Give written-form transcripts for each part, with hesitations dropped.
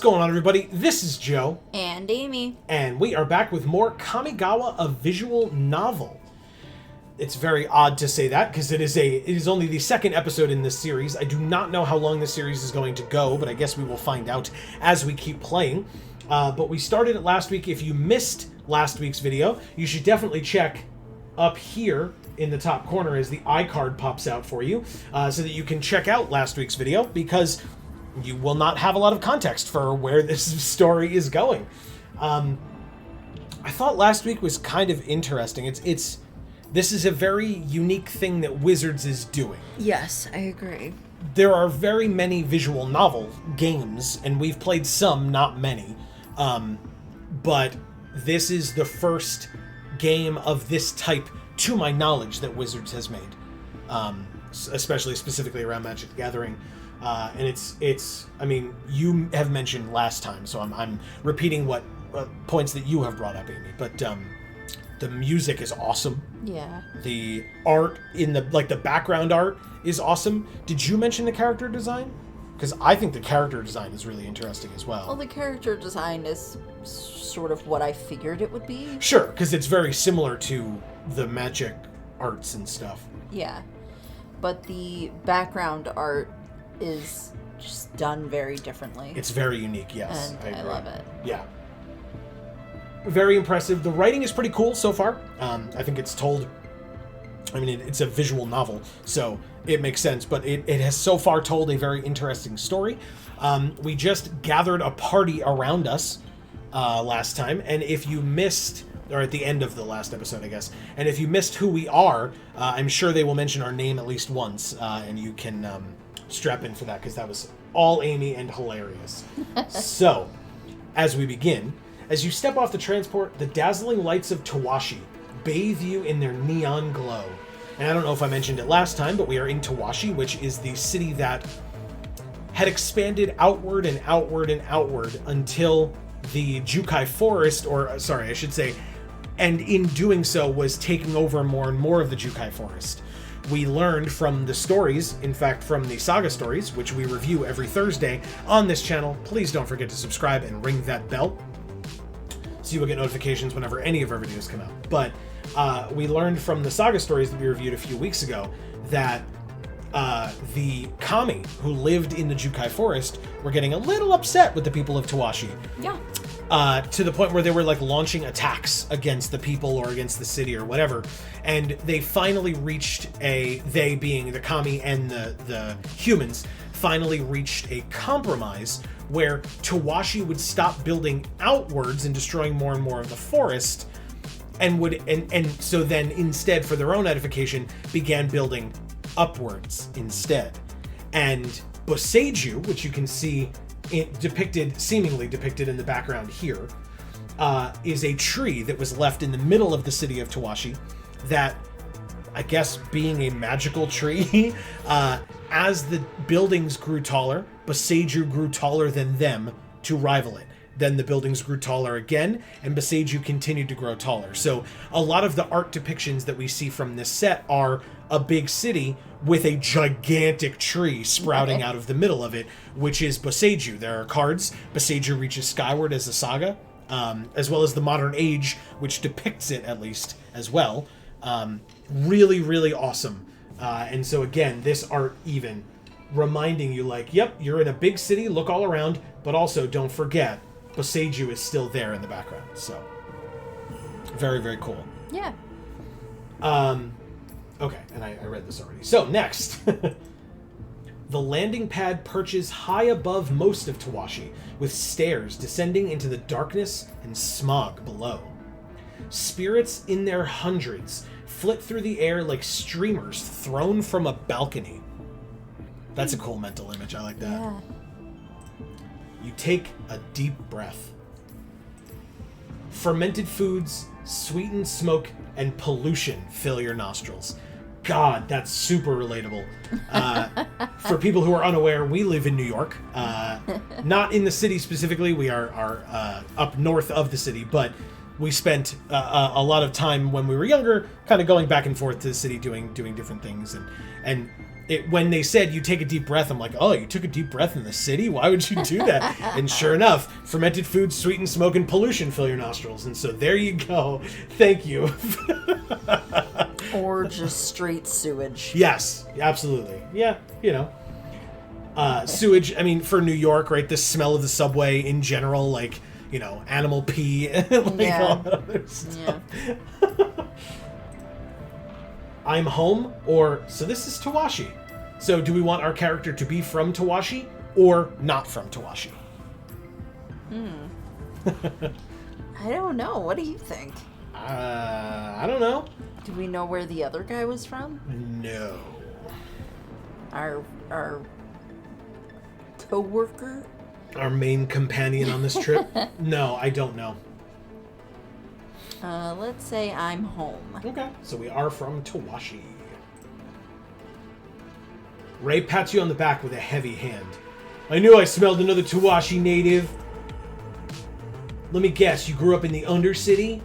going on, everybody? This is Joe. And Amy. And we are back with more Kamigawa, a visual novel. It's very odd to say that, because it is only the second episode in this series. I do not know how long this series is going to go, but I guess we will find out as we keep playing. But we started it last week. If you missed last week's video, you should definitely check up here in the top corner as the iCard pops out for you, so that you can check out last week's video, because you will not have a lot of context for where this story is going. I thought last week was kind of interesting. This is a very unique thing that Wizards is doing. Yes, I agree. There are very many visual novel games, and we've played some, not many. But this is the first game of this type, to my knowledge, that Wizards has made. Especially specifically around Magic the Gathering. And it's I mean, you have mentioned last time, so I'm repeating what points that you have brought up, Amy. But the music is awesome. Yeah. The art in the background art is awesome. Did you mention the character design? Because I think the character design is really interesting as well. Well, the character design is sort of what I figured it would be. Sure, because it's very similar to the Magic arts and stuff. Yeah. But the background art is just done very differently. It's very unique, yes. And I love it. Yeah. Very impressive. The writing is pretty cool so far. I think it's told... I mean, it's a visual novel, so it makes sense, but it has so far told a very interesting story. We just gathered a party around us last time, and if you missed... or at the end of the last episode, I guess. And if you missed who we are, I'm sure they will mention our name at least once, and you can strap in for that, because that was all Amy and hilarious. So, as we begin, as you step off the transport, the dazzling lights of Towashi bathe you in their neon glow. And I don't know if I mentioned it last time, but we are in Towashi, which is the city that had expanded outward and outward and outward until the Jukai Forest, or sorry, I should say, and in doing so was taking over more and more of the Jukai Forest. We learned from the stories, in fact from the saga stories, which we review every Thursday on this channel. Please don't forget to subscribe and ring that bell so you will get notifications whenever any of our videos come out. But we learned from the saga stories that we reviewed a few weeks ago that the kami who lived in the Jukai Forest were getting a little upset with the people of Towashi. Yeah. To the point where they were launching attacks against the people or against the city or whatever. And they finally reached they being the kami and the humans, finally reached a compromise where Towashi would stop building outwards and destroying more and more of the forest, and so then instead, for their own edification, began building upwards instead. And Boseiju, which you can see seemingly depicted in the background here, is a tree that was left in the middle of the city of Towashi that, I guess being a magical tree, as the buildings grew taller, Boseiju grew taller than them to rival it. Then the buildings grew taller again, and Boseiju continued to grow taller. So a lot of the art depictions that we see from this set are a big city with a gigantic tree sprouting out of the middle of it, which is Boseiju. There are cards. Boseiju reaches skyward as a saga, as well as the modern age, which depicts it at least as well. Really, really awesome. And so again, this art even reminding you yep, you're in a big city, look all around, but also don't forget, Boseiju is still there in the background. So, very, very cool. Yeah. Okay, and I read this already. So, next. The landing pad perches high above most of Towashi, with stairs descending into the darkness and smog below. Spirits in their hundreds flit through the air like streamers thrown from a balcony. That's a cool mental image. I like that. Yeah. You take a deep breath. Fermented foods, sweetened smoke, and pollution fill your nostrils. God, that's super relatable. For people who are unaware, we live in New York. Not in the city specifically. We are up north of the city, but we spent a lot of time when we were younger kind of going back and forth to the city doing different things. And When they said you take a deep breath, I'm like, oh, you took a deep breath in the city? Why would you do that? And sure enough, fermented food, sweetened smoke, and pollution fill your nostrils. And so there you go. Thank you. Or just straight sewage. Yes, absolutely. Yeah, you know. Sewage, I mean, for New York, right, the smell of the subway in general, like, you know, animal pee, like all that other stuff. Yeah. I'm home, or, so this is Towashi. So do we want our character to be from Towashi, or not from Towashi? I don't know. What do you think? I don't know. Do we know where the other guy was from? No. Our co-worker? Our main companion on this trip? No, I don't know. Let's say I'm home. Okay, so we are from Towashi. Rei pats you on the back with a heavy hand. I knew I smelled another Towashi native. Let me guess, you grew up in the Undercity?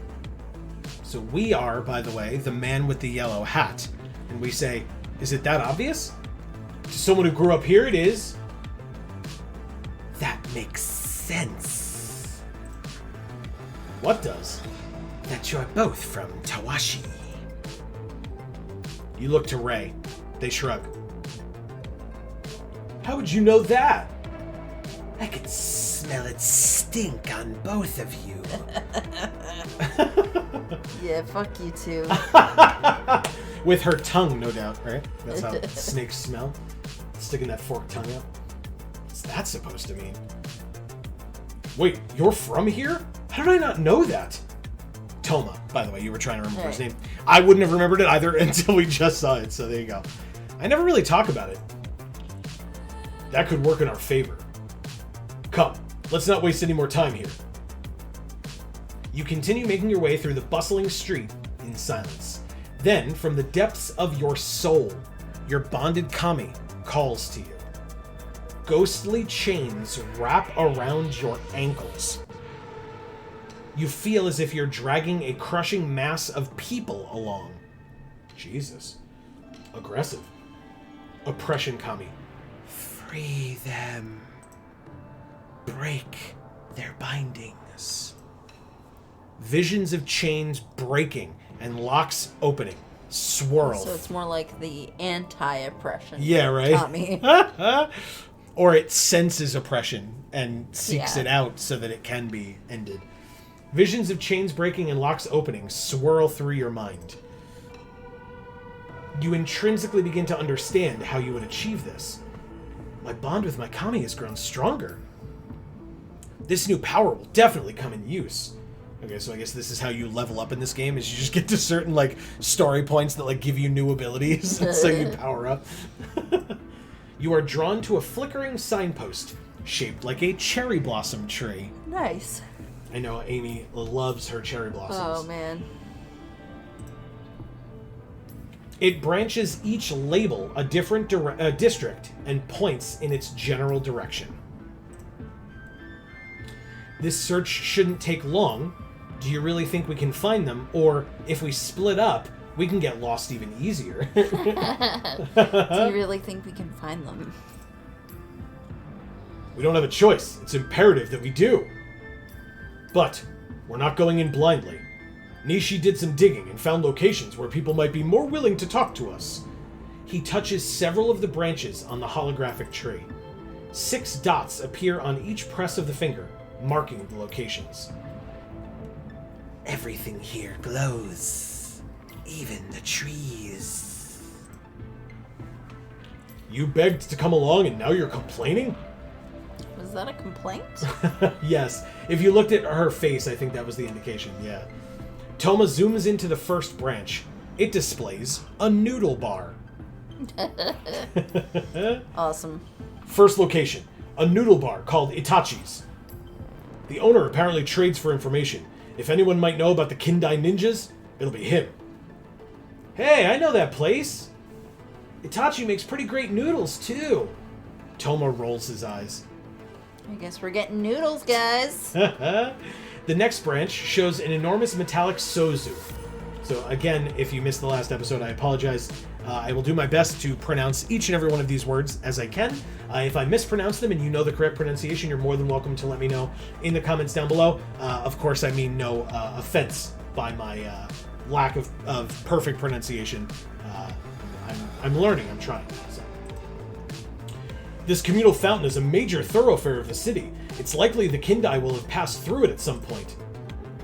So we are, by the way, the man with the yellow hat. And we say, is it that obvious? To someone who grew up here, it is. That makes sense. What does? That you're both from Towashi. You look to Rei. They shrug. How would you know that? I could smell it stink on both of you. Yeah, fuck you too. With her tongue, no doubt, right? That's how snakes smell. Sticking that forked tongue out. What's that supposed to mean? Wait, you're from here? How did I not know that? Toma, by the way, you were trying to remember his name. I wouldn't have remembered it either until we just saw it, so there you go. I never really talk about it. That could work in our favor. Come, let's not waste any more time here. You continue making your way through the bustling street in silence. Then, from the depths of your soul, your bonded kami calls to you. Ghostly chains wrap around your ankles. You feel as if you're dragging a crushing mass of people along. Jesus. Aggressive. Oppression kami. Free them. Break their bindings. Visions of chains breaking and locks opening. Swirl. So it's more like the anti-oppression. Yeah, right? Kami. Or it senses oppression and seeks Yeah. it out so that it can be ended. Visions of chains breaking and locks opening swirl through your mind. You intrinsically begin to understand how you would achieve this. My bond with my kami has grown stronger. This new power will definitely come in use. Okay, so I guess this is how you level up in this game, is you just get to certain, like, story points that, like, give you new abilities, and so you power up. You are drawn to a flickering signpost, shaped like a cherry blossom tree. Nice. I know Amy loves her cherry blossoms. Oh, man. It branches each label a different district and points in its general direction. This search shouldn't take long. Do you really think we can find them? Or if we split up, we can get lost even easier. Do you really think we can find them? We don't have a choice. It's imperative that we do. But we're not going in blindly. Nishi did some digging and found locations where people might be more willing to talk to us. He touches several of the branches on the holographic tree. 6 dots appear on each press of the finger, marking the locations. Everything here glows. Even the trees. You begged to come along and now you're complaining? Was that a complaint? Yes. If you looked at her face, I think that was the indication, yeah. Toma zooms into the first branch. It displays a noodle bar. Awesome. First location, a noodle bar called Itachi's. The owner apparently trades for information. If anyone might know about the Kindai ninjas, it'll be him. Hey, I know that place. Itachi makes pretty great noodles, too. Toma rolls his eyes. I guess we're getting noodles, guys. The next branch shows an enormous metallic sozu. So again, if you missed the last episode, I apologize. I will do my best to pronounce each and every one of these words as I can. If I mispronounce them and you know the correct pronunciation, you're more than welcome to let me know in the comments down below. Of course, I mean no offense by my lack of perfect pronunciation. I'm learning, I'm trying. So. This communal fountain is a major thoroughfare of the city. It's likely the Kyodai will have passed through it at some point.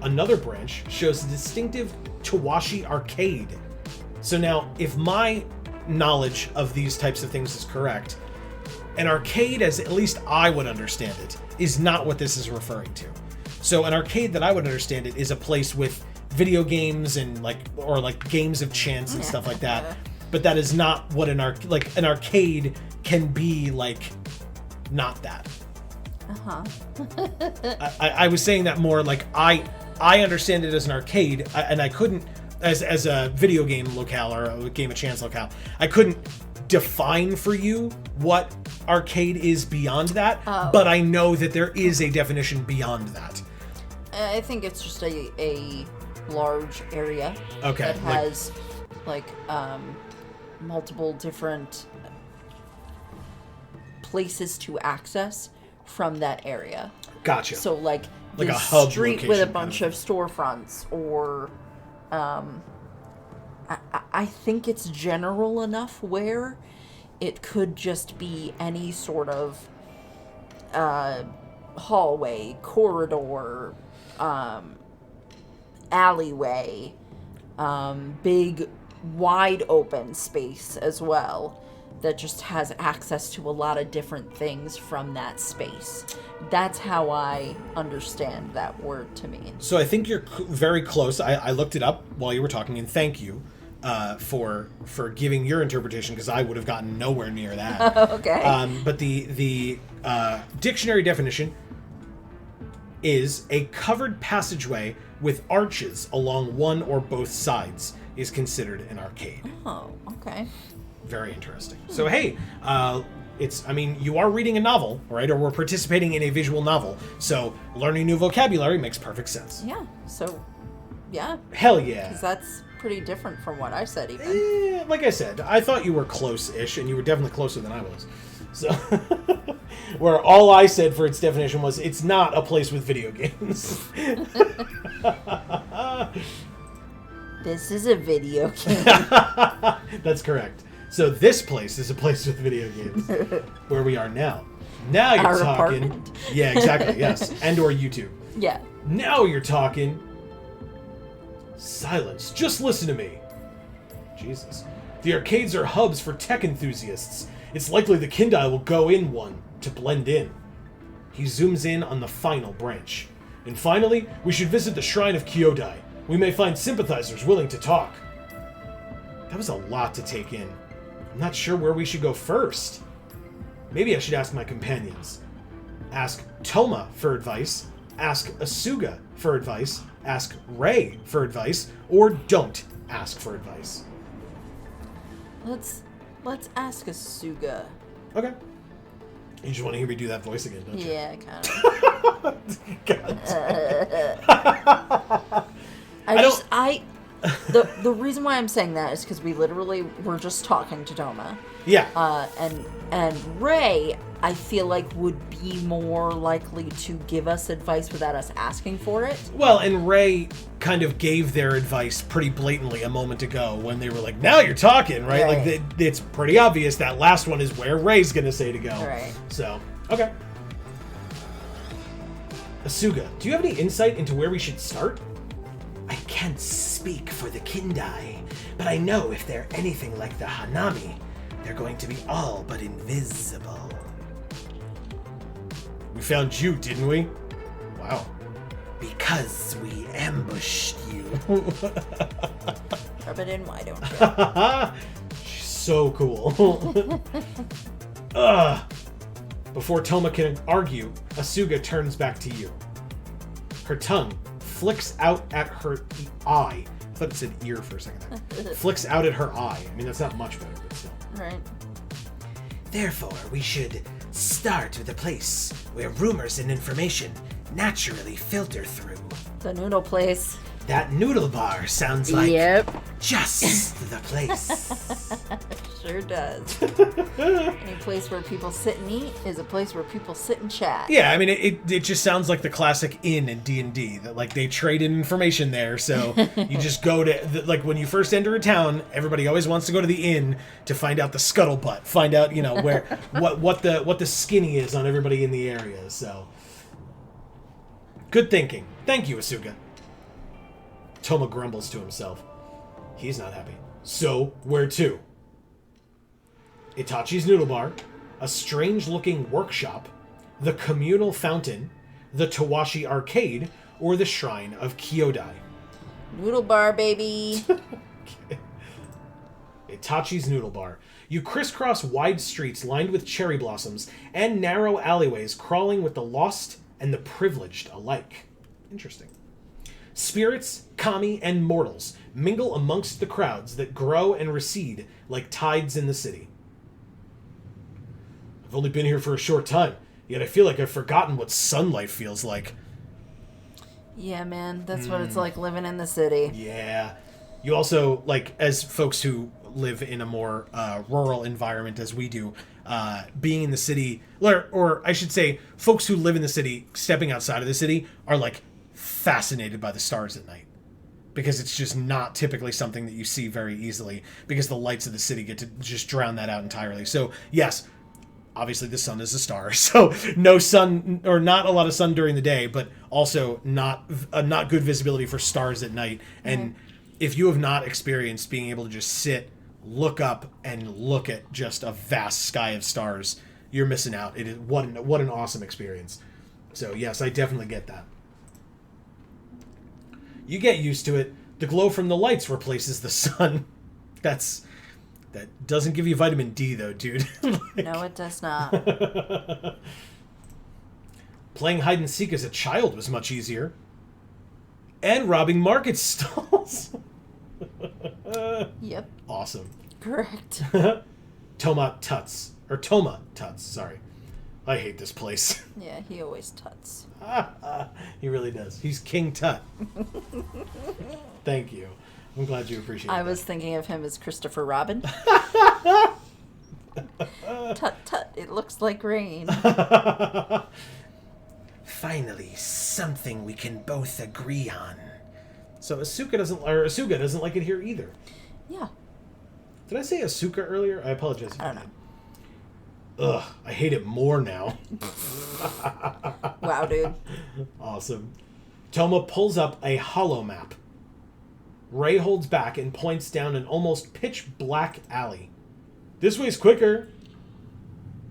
Another branch shows a distinctive Towashi arcade. So now, if my knowledge of these types of things is correct, an arcade, as at least I would understand it, is not what this is referring to. So an arcade that I would understand it is a place with video games and like games of chance and stuff like that. But that is not what an arcade can be, like, not that. I was saying that more like I understand it as an arcade, and I couldn't, as a video game locale or a game of chance locale, I couldn't define for you what arcade is beyond that, but I know that there is a definition beyond that. I think it's just a large area that has multiple different places to access from that area. Gotcha. So like a the hub street with a bunch of storefronts, or I think it's general enough where it could just be any sort of hallway, corridor, alleyway, big wide open space as well, that just has access to a lot of different things from that space. That's how I understand that word to mean. So I think you're very close. I looked it up while you were talking, and thank you for giving your interpretation, because I would have gotten nowhere near that. Okay. But the dictionary definition is a covered passageway with arches along one or both sides is considered an arcade. Oh, okay. Very interesting. So hey, you are reading a novel, right? Or we're participating in a visual novel. So learning new vocabulary makes perfect sense. Yeah. So, yeah. Hell yeah. Because that's pretty different from what I said, even. Like I said, I thought you were close-ish, and you were definitely closer than I was. So, where all I said for its definition was, it's not a place with video games. This is a video game. That's correct. So this place is a place with video games. Where we are now. Now you're Our talking. apartment. Yeah, exactly. Yes, and or YouTube. Yeah. Now you're talking. Silence. Just listen to me. Jesus. The arcades are hubs for tech enthusiasts. It's likely the Kyodai will go in one to blend in. He zooms in on the final branch. And finally, we should visit the Shrine of Kyodai. We may find sympathizers willing to talk. That was a lot to take in. I'm not sure where we should go first. Maybe I should ask my companions. Ask Toma for advice, ask Asuga for advice, ask Rei for advice, or don't ask for advice. Let's ask Asuga. Okay. You just want to hear me do that voice again, don't you? Yeah, kind of. The reason why I'm saying that is because we literally were just talking to Toma. Yeah. And Rei, I feel like, would be more likely to give us advice without us asking for it. Well, and Rei kind of gave their advice pretty blatantly a moment ago when they were like, now you're talking, right? Like, it's pretty obvious that last one is where Rei's going to say to go. Right. So, okay. Asuga, do you have any insight into where we should start? I can't speak for the Kyodai, but I know if they're anything like the Hanami, they're going to be all but invisible. We found you, didn't we? Wow. Because we ambushed you. Rub it in, why don't you? She's so cool. Before Toma can argue, Asuga turns back to you. Her tongue flicks out at her eye. I thought it said ear for a second there. Flicks out at her eye. I mean, that's not much better, but still. Right. Therefore, we should start with a place where rumors and information naturally filter through. The noodle place. That noodle bar sounds like Yep. just the place. Sure does. Any place where people sit and eat is a place where people sit and chat. Yeah, I mean, it just sounds like the classic inn in D&D, that, like, they trade in information there, so you just go to, like, when you first enter a town, everybody always wants to go to the inn to find out the scuttlebutt, find out, you know, where, what the skinny is on everybody in the area, so. Good thinking. Thank you, Asuga. Toma grumbles to himself. He's not happy. So, where to? Itachi's Noodle Bar, a strange-looking workshop, the communal fountain, the Towashi Arcade, or the Shrine of Kyodai. Noodle bar, baby. Itachi's Noodle Bar. You crisscross wide streets lined with cherry blossoms and narrow alleyways crawling with the lost and the privileged alike. Interesting. Spirits, kami, and mortals mingle amongst the crowds that grow and recede like tides in the city. I've only been here for a short time, yet I feel like I've forgotten what sunlight feels like. Yeah, man, that's what it's like living in the city. Yeah. You also, like, as folks who live in a more rural environment as we do, being in the city, or I should say, folks who live in the city, stepping outside of the city, are, like, fascinated by the stars at night. Because it's just not typically something that you see very easily, because the lights of the city get to just drown that out entirely. So, yes, obviously the sun is a star, so no sun, or not a lot of sun during the day, but also not good visibility for stars at night. And if you have not experienced being able to just sit, look up, and look at just a vast sky of stars, you're missing out. It is what an awesome experience. So yes, I definitely get that. You get used to it. The glow from the lights replaces the sun. That doesn't give you vitamin D, though, dude. No, it does not. Playing hide and seek as a child was much easier. And robbing market stalls. Yep. Awesome. Correct. Toma Tuts, sorry. I hate this place. Yeah, he always tuts. He really does. He's King Tut. Thank you. I'm glad you appreciate it. I was thinking of him as Christopher Robin. Tut tut, it looks like rain. Finally, something we can both agree on. So Asuga doesn't like it here either. Yeah. Did I say Asuka earlier? I apologize. I don't know. Ugh, I hate it more now. Wow, dude. Awesome. Toma pulls up a hollow map. Rei holds back and points down an almost pitch black alley. This way's quicker.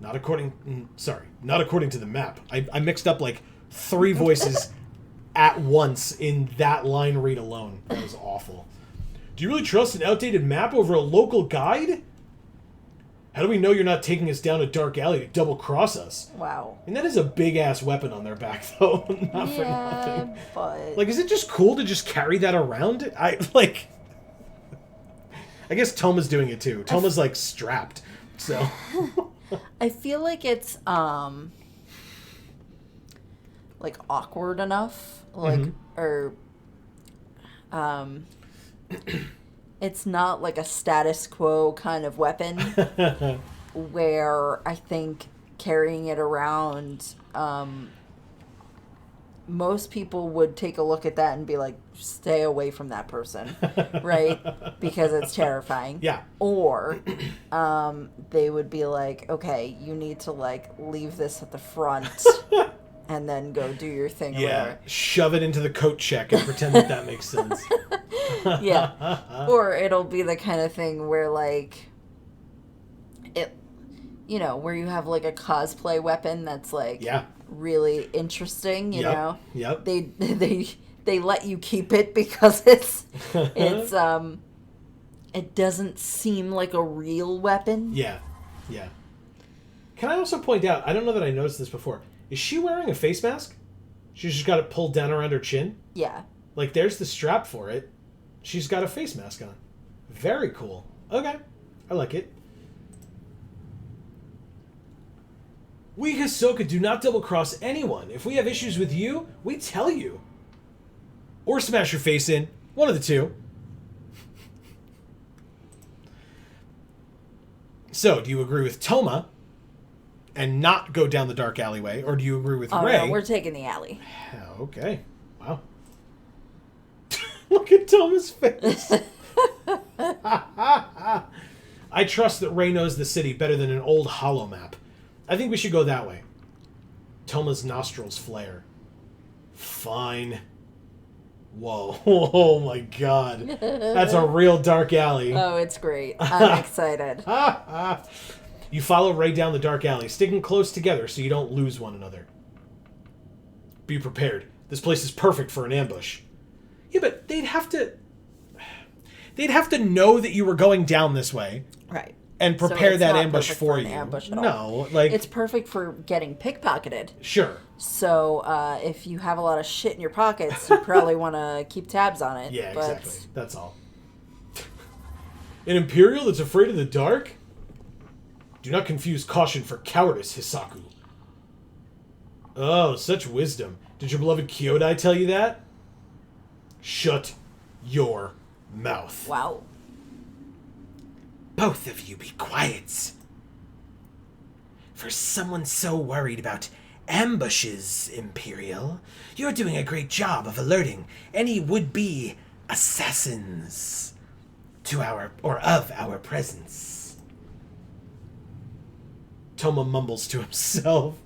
Not according to the map. I mixed up like 3 voices at once in that line read alone. That was awful. Do you really trust an outdated map over a local guide? How do we know you're not taking us down a dark alley to double-cross us? Wow. And that is a big-ass weapon on their back, though. Not for nothing. But... Like, is it just cool to just carry that around? I guess Toma's doing it, too. Toma's, like, strapped, so... I feel like it's, like, awkward enough. Like, or... It's not like a status quo kind of weapon where I think carrying it around, most people would take a look at that and be like, stay away from that person, right? Because it's terrifying. Yeah. Or they would be like, okay, you need to like leave this at the front and then go do your thing. Yeah, or whatever. shove it into the coat check and pretend that makes sense. Yeah. Or it'll be the kind of thing where like it, you know, where you have like a cosplay weapon that's like really interesting, you know. Yep. They let you keep it because it's it doesn't seem like a real weapon. Yeah. Yeah. Can I also point out, I don't know that I noticed this before. Is she wearing a face mask? She's just got it pulled down around her chin? Yeah. Like, there's the strap for it. She's got a face mask on. Very cool. Okay. I like it. We Hisoka do not double-cross anyone. If we have issues with you, we tell you. or smash your face in. One of the two. So, do you agree with Toma and not go down the dark alleyway, or do you agree with Rei? No, we're taking the alley. Okay. Wow. Look at Toma's face. I trust that Rei knows the city better than an old hollow map. I think we should go that way. Toma's nostrils flare. Fine. Whoa. Oh my god. That's a real dark alley. Oh, it's great. I'm excited. You follow Rei down the dark alley, sticking close together so you don't lose one another. Be prepared. This place is perfect for an ambush. Yeah, but they'd have to know that you were going down this way. Right. And prepare it's that not ambush perfect for an you. ambush at all. No, like It's perfect for getting pickpocketed. sure. So if you have a lot of shit in your pockets, you probably want to keep tabs on it. Yeah, but... exactly. That's all. An Imperial that's afraid of the dark? Do not confuse caution for cowardice, Hisaku. Oh, such wisdom. Did your beloved Kyodai tell you that? Shut your mouth. Wow. Both of you be quiet. For someone so worried about ambushes, Imperial, you're doing a great job of alerting any would-be assassins to of our presence. Toma mumbles to himself.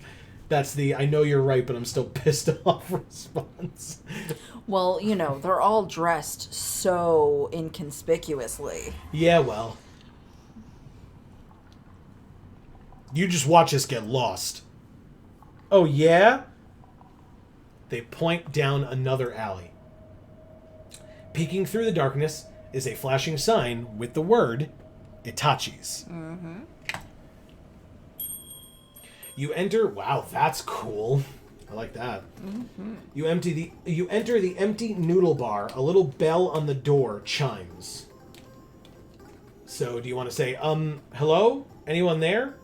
That's the I know you're right, but I'm still pissed off response. Well, they're all dressed so inconspicuously. Yeah, well. You just watch us get lost. Oh, yeah? They point down another alley. Peeking through the darkness is a flashing sign with the word Itachi's. Mm-hmm. You enter... Wow, that's cool. I like that. Mm-hmm. You enter the empty noodle bar. A little bell on the door chimes. So, do you want to say, hello? Anyone there?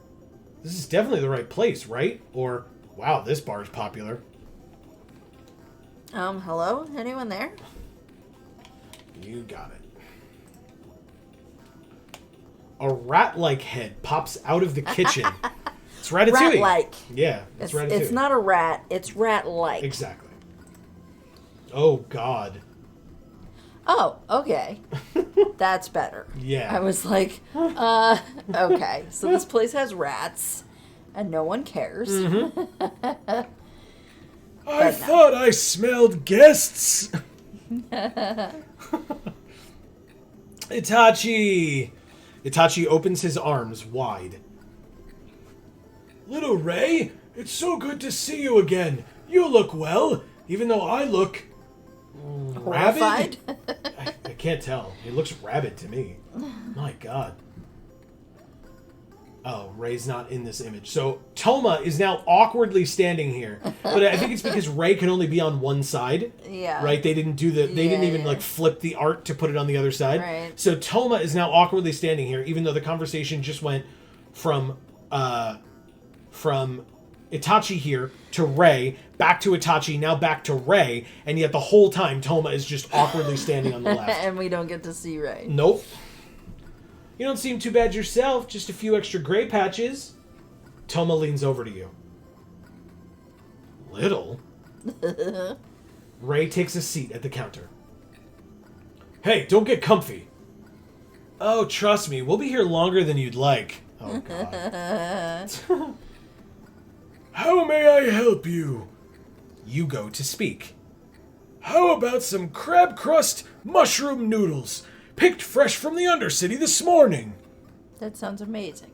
This is definitely the right place, right? Or, wow, this bar's popular. Hello? Anyone there? You got it. A rat-like head pops out of the kitchen. It's Ratatouille. Rat-like. Yeah, it's Ratatouille. It's not a rat. It's rat-like. Exactly. Oh, God. Oh, okay. That's better. Yeah. I was like, okay. So this place has rats, and no one cares. Mm-hmm. I thought I smelled guests. Itachi! Itachi opens his arms wide. Little Rei, it's so good to see you again. You look well, even though I look... Horrified? Rabid? I can't tell. It looks rabid to me. My God. Oh, Rei's not in this image. So Toma is now awkwardly standing here. But I think it's because Rei can only be on one side. Yeah. Right? They didn't do the they didn't even like flip the art to put it on the other side. Right. So Toma is now awkwardly standing here, even though the conversation just went from Itachi here to Rei, back to Itachi, now back to Rei, and yet the whole time Toma is just awkwardly standing on the left. And we don't get to see Rei. Nope. You don't seem too bad yourself, just a few extra gray patches. Toma leans over to you. Little? Rei takes a seat at the counter. Hey, don't get comfy. Oh, trust me, we'll be here longer than you'd like. Oh, God. How may I help you? You go to speak. How about some crab crust mushroom noodles, picked fresh from the Undercity this morning? That sounds amazing.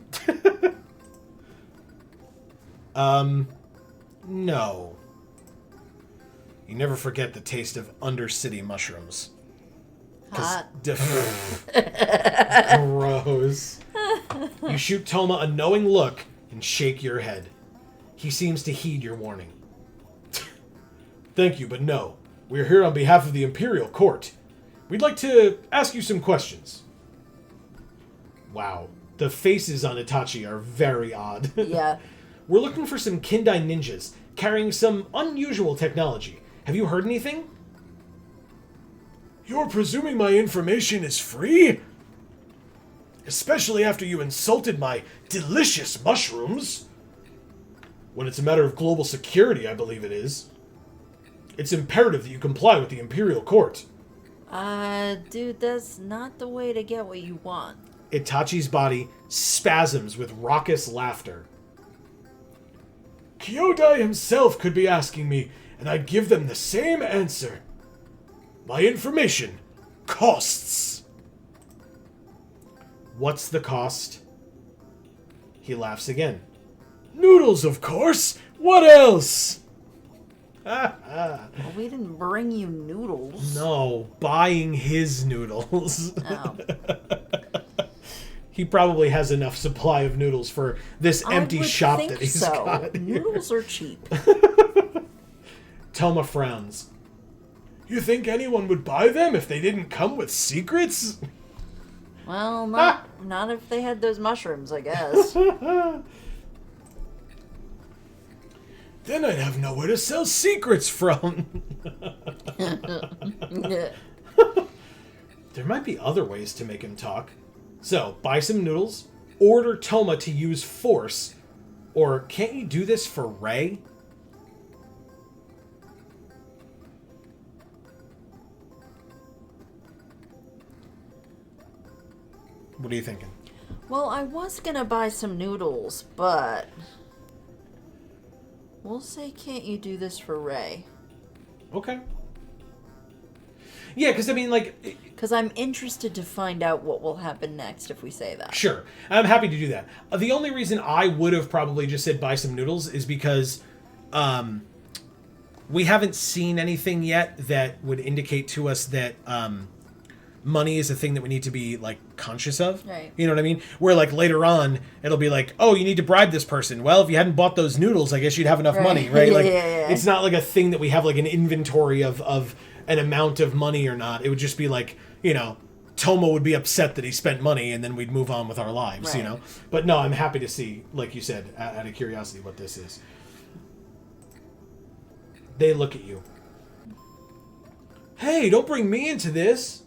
No. You never forget the taste of Undercity mushrooms. Hot. Gross. You shoot Toma a knowing look and shake your head. He seems to heed your warning. Thank you, but no. We're here on behalf of the Imperial Court. We'd like to ask you some questions. Wow. The faces on Itachi are very odd. Yeah. We're looking for some Kindai ninjas carrying some unusual technology. Have you heard anything? You're presuming my information is free? Especially after you insulted my delicious mushrooms. When it's a matter of global security, I believe it is. It's imperative that you comply with the Imperial Court. Dude, that's not the way to get what you want. Itachi's body spasms with raucous laughter. Kyodai himself could be asking me, and I'd give them the same answer. My information costs. What's the cost? He laughs again. Noodles, of course! What else? Well, we didn't bring you noodles. No, buying his noodles. Oh. He probably has enough supply of noodles for this empty shop that he's got. Noodles are cheap. Toma frowns. You think anyone would buy them if they didn't come with secrets? Well, not if they had those mushrooms, I guess. Then I'd have nowhere to sell secrets from. There might be other ways to make him talk. So, buy some noodles, order Toma to use force, or can't you do this for Rei? What are you thinking? Well, I was gonna buy some noodles, but we'll say, can't you do this for Rei? Okay. Yeah, because I mean, like... Because I'm interested to find out what will happen next if we say that. Sure. I'm happy to do that. The only reason I would have probably just said buy some noodles is because we haven't seen anything yet that would indicate to us that money is a thing that we need to be, like, conscious of. Right. You know what I mean? Where, like, later on, it'll be like, oh, you need to bribe this person. Well, if you hadn't bought those noodles, I guess you'd have enough money, right? Like, it's not like a thing that we have, like, an inventory of an amount of money or not. It would just be like, you know, Toma would be upset that he spent money, and then we'd move on with our lives, you know? But no, I'm happy to see, like you said, out of curiosity, what this is. They look at you. Hey, don't bring me into this.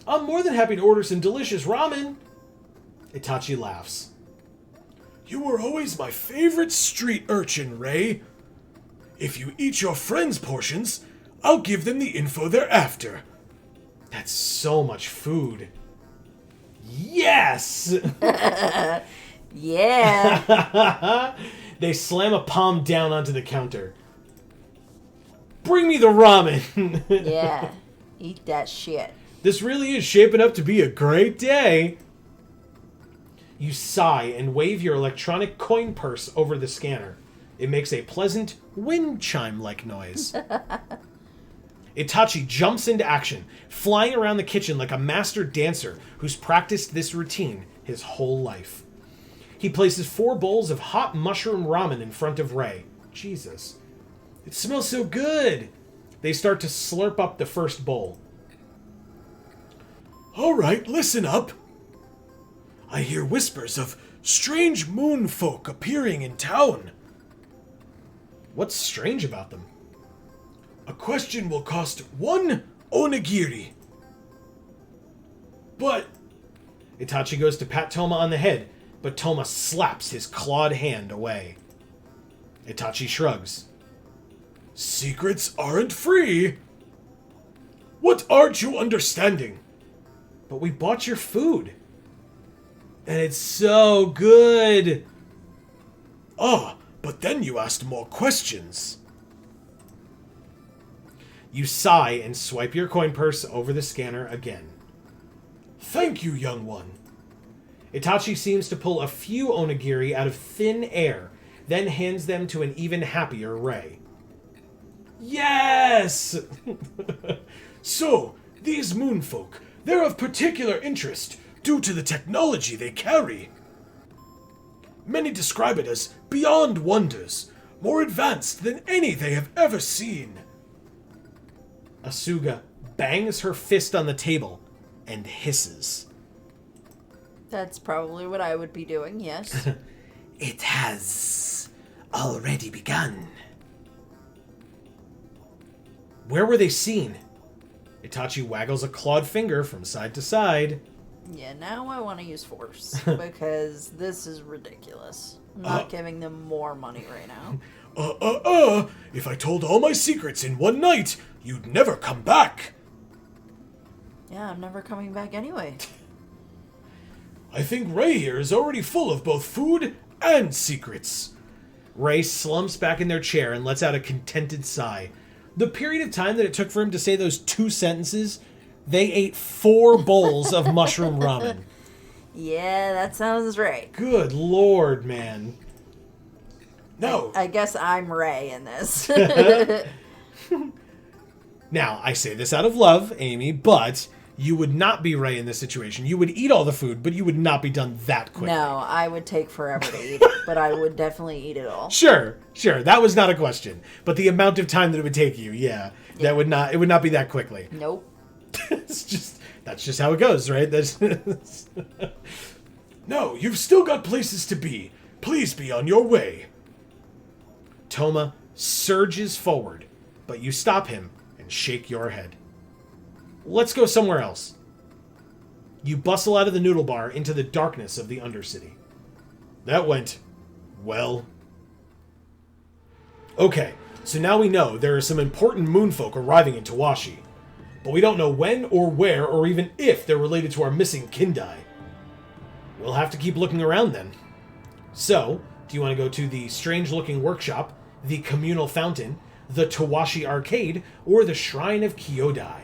I'm more than happy to order some delicious ramen. Itachi laughs. You were always my favorite street urchin, Rei. If you eat your friends' portions, I'll give them the info they're after. That's so much food. Yes! Yeah. They slam a palm down onto the counter. Bring me the ramen. Yeah. Eat that shit. This really is shaping up to be a great day. You sigh and wave your electronic coin purse over the scanner. It makes a pleasant wind chime-like noise. Itachi jumps into action, flying around the kitchen like a master dancer who's practiced this routine his whole life. He places 4 bowls of hot mushroom ramen in front of Rei. Jesus. It smells so good! They start to slurp up the first bowl. Alright, listen up. I hear whispers of strange moon folk appearing in town. What's strange about them? A question will cost 1 onigiri. But... Itachi goes to pat Toma on the head, but Toma slaps his clawed hand away. Itachi shrugs. Secrets aren't free. What aren't you understanding? But we bought your food. And it's so good. Ah, but then you asked more questions. You sigh and swipe your coin purse over the scanner again. Thank you, young one. Itachi seems to pull a few onigiri out of thin air, then hands them to an even happier Rei. Yes! So, these moonfolk, they're of particular interest due to the technology they carry. Many describe it as beyond wonders, more advanced than any they have ever seen. Asuga bangs her fist on the table and hisses. That's probably what I would be doing, yes. It has already begun. Where were they seen? Itachi waggles a clawed finger from side to side. Yeah, now I want to use force because this is ridiculous. I'm not giving them more money right now. If I told all my secrets in one night, you'd never come back. Yeah, I'm never coming back anyway. I think Rei here is already full of both food and secrets. Rei slumps back in their chair and lets out a contented sigh. The period of time that it took for him to say those 2 sentences, they ate 4 bowls of mushroom ramen. Yeah, that sounds right. Good lord, man. No, I guess I'm Rei in this. Now, I say this out of love, Amy, but you would not be Rei in this situation. You would eat all the food, but you would not be done that quickly. No, I would take forever to eat it, but I would definitely eat it all. Sure. That was not a question. But the amount of time that it would take you, yeah. It would not be that quickly. Nope. That's just how it goes, right? no, you've still got places to be. Please be on your way. Toma surges forward, but you stop him and shake your head. Let's go somewhere else. You bustle out of the noodle bar into the darkness of the Undercity. That went well. Okay, so now we know there are some important moonfolk arriving in Towashi, but we don't know when or where or even if they're related to our missing Kindai. We'll have to keep looking around then. So, do you want to go to the strange-looking workshop, the communal fountain, the Towashi arcade, or the Shrine of Kyodai?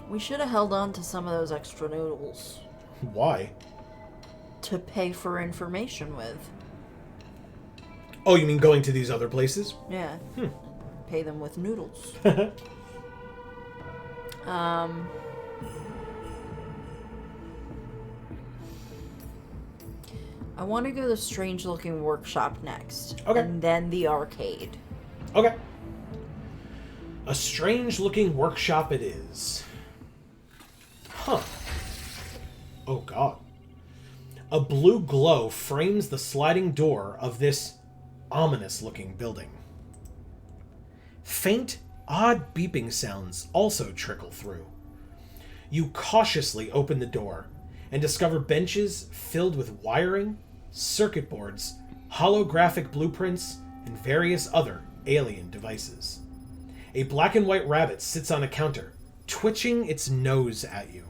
We should have held on to some of those extra noodles Why? to pay for information with. Oh, you mean going to these other places? Yeah. Pay them with noodles. I want to go to the strange-looking workshop next. Okay. And then the arcade. Okay. A strange-looking workshop it is. Huh. Oh, God. A blue glow frames the sliding door of this ominous-looking building. Faint, odd beeping sounds also trickle through. You cautiously open the door and discover benches filled with wiring, circuit boards, holographic blueprints, and various other alien devices. A black and white rabbit sits on a counter, twitching its nose at you.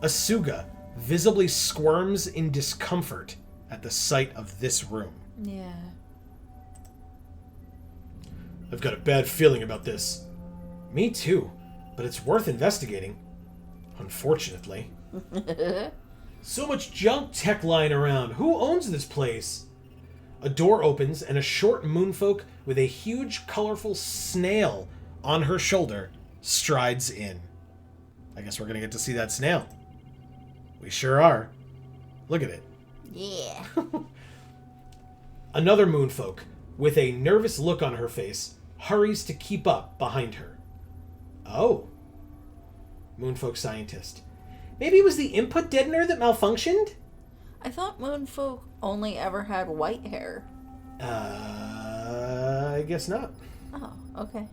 Asuga visibly squirms in discomfort at the sight of this room. Yeah. I've got a bad feeling about this. Me too, but it's worth investigating. Unfortunately. So much junk tech lying around. Who owns this place? A door opens and a short moonfolk with a huge colorful snail on her shoulder strides in. I guess we're going to get to see that snail. We sure are. Look at it. Yeah. Another moonfolk, with a nervous look on her face, hurries to keep up behind her. Oh. Moonfolk scientist. Maybe it was the input deadener that malfunctioned? I thought moonfolk only ever had white hair. I guess not. Oh, okay.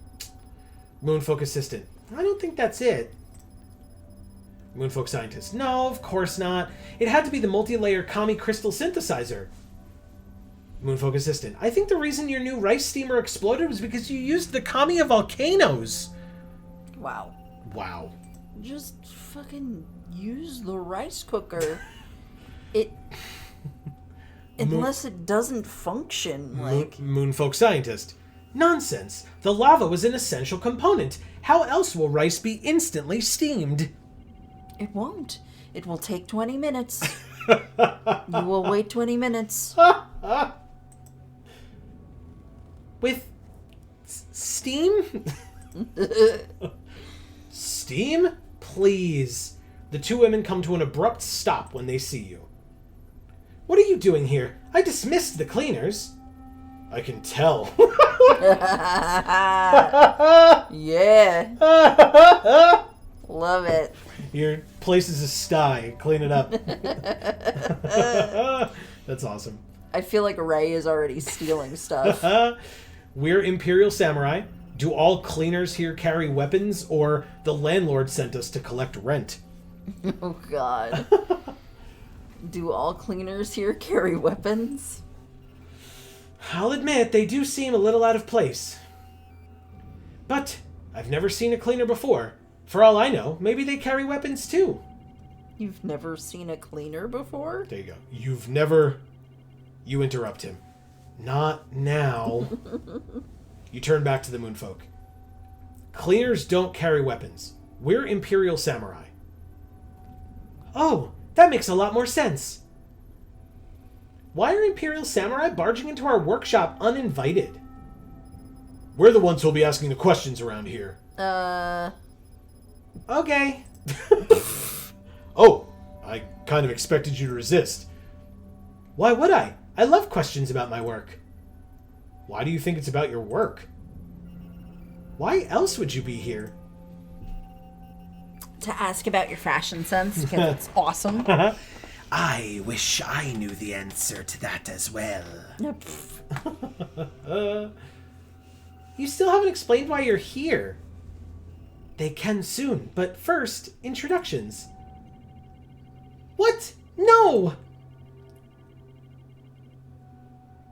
Moonfolk assistant. I don't think that's it. Moonfolk scientist. No, of course not. It had to be the multi-layer Kami crystal synthesizer. Moonfolk assistant. I think the reason your new rice steamer exploded was because you used the Kamiya volcanoes. Wow. Wow. Just fucking use the rice cooker. It... Unless it doesn't function, like... Moonfolk scientist. Nonsense. The lava was an essential component. How else will rice be instantly steamed? It won't. It will take 20 minutes. You will wait 20 minutes. With steam? Steam? Please. The two women come to an abrupt stop when they see you. What are you doing here? I dismissed the cleaners. I can tell. Yeah. Love it. Your place is a sty. Clean it up. That's awesome. I feel like Rei is already stealing stuff. We're Imperial Samurai. Do all cleaners here carry weapons, or the landlord sent us to collect rent? Oh, God. Do all cleaners here carry weapons? I'll admit, they do seem a little out of place. But I've never seen a cleaner before. For all I know, maybe they carry weapons too. You've never seen a cleaner before? There you go. You've never... You interrupt him. Not now. You turn back to the Moonfolk. Cleaners don't carry weapons. We're Imperial Samurai. Oh, that makes a lot more sense. Why are Imperial Samurai barging into our workshop uninvited? We're the ones who'll be asking the questions around here. Okay. Oh, I kind of expected you to resist. Why would I? I love questions about my work. Why do you think it's about your work? Why else would you be here? To ask about your fashion sense, because it's awesome. I wish I knew the answer to that as well. You still haven't explained why you're here. They can soon, but first, introductions. What? No!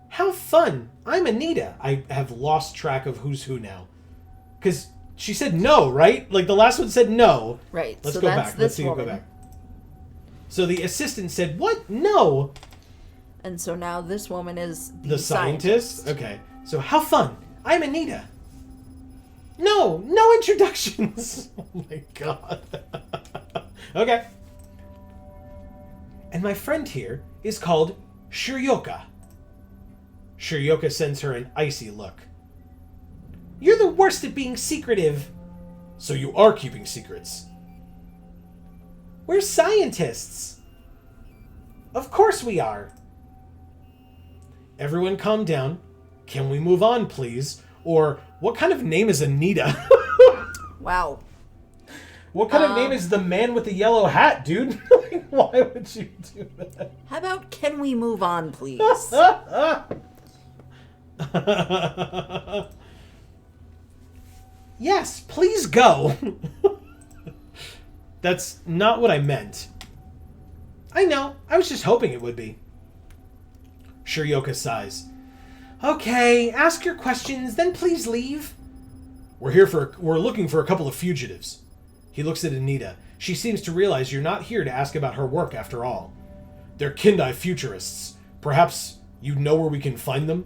How fun! I'm Anita. I have lost track of who's who now. Because she said no, right? Like, the last one said no. Right, Let's so go that's back. Let's see you go back. So the assistant said, what? No! And so now this woman is The scientist? Okay. So, how fun! I'm Anita. No introductions! Oh my god. Okay. And my friend here is called Shiryoka. Shiryoka sends her an icy look. You're the worst at being secretive. So you are keeping secrets. We're scientists. Of course we are. Everyone calm down. Can we move on, please? Or, what kind of name is Anita? Wow. What kind of name is the man with the yellow hat, dude? Like, why would you do that? How about can we move on, please? Yes, please go. That's not what I meant. I know. I was just hoping it would be. Shiryoka sighs. Okay, ask your questions, then please leave. We're looking for a couple of fugitives. He looks at Anita. She seems to realize you're not here to ask about her work after all. They're Kyodai futurists. Perhaps you know where we can find them?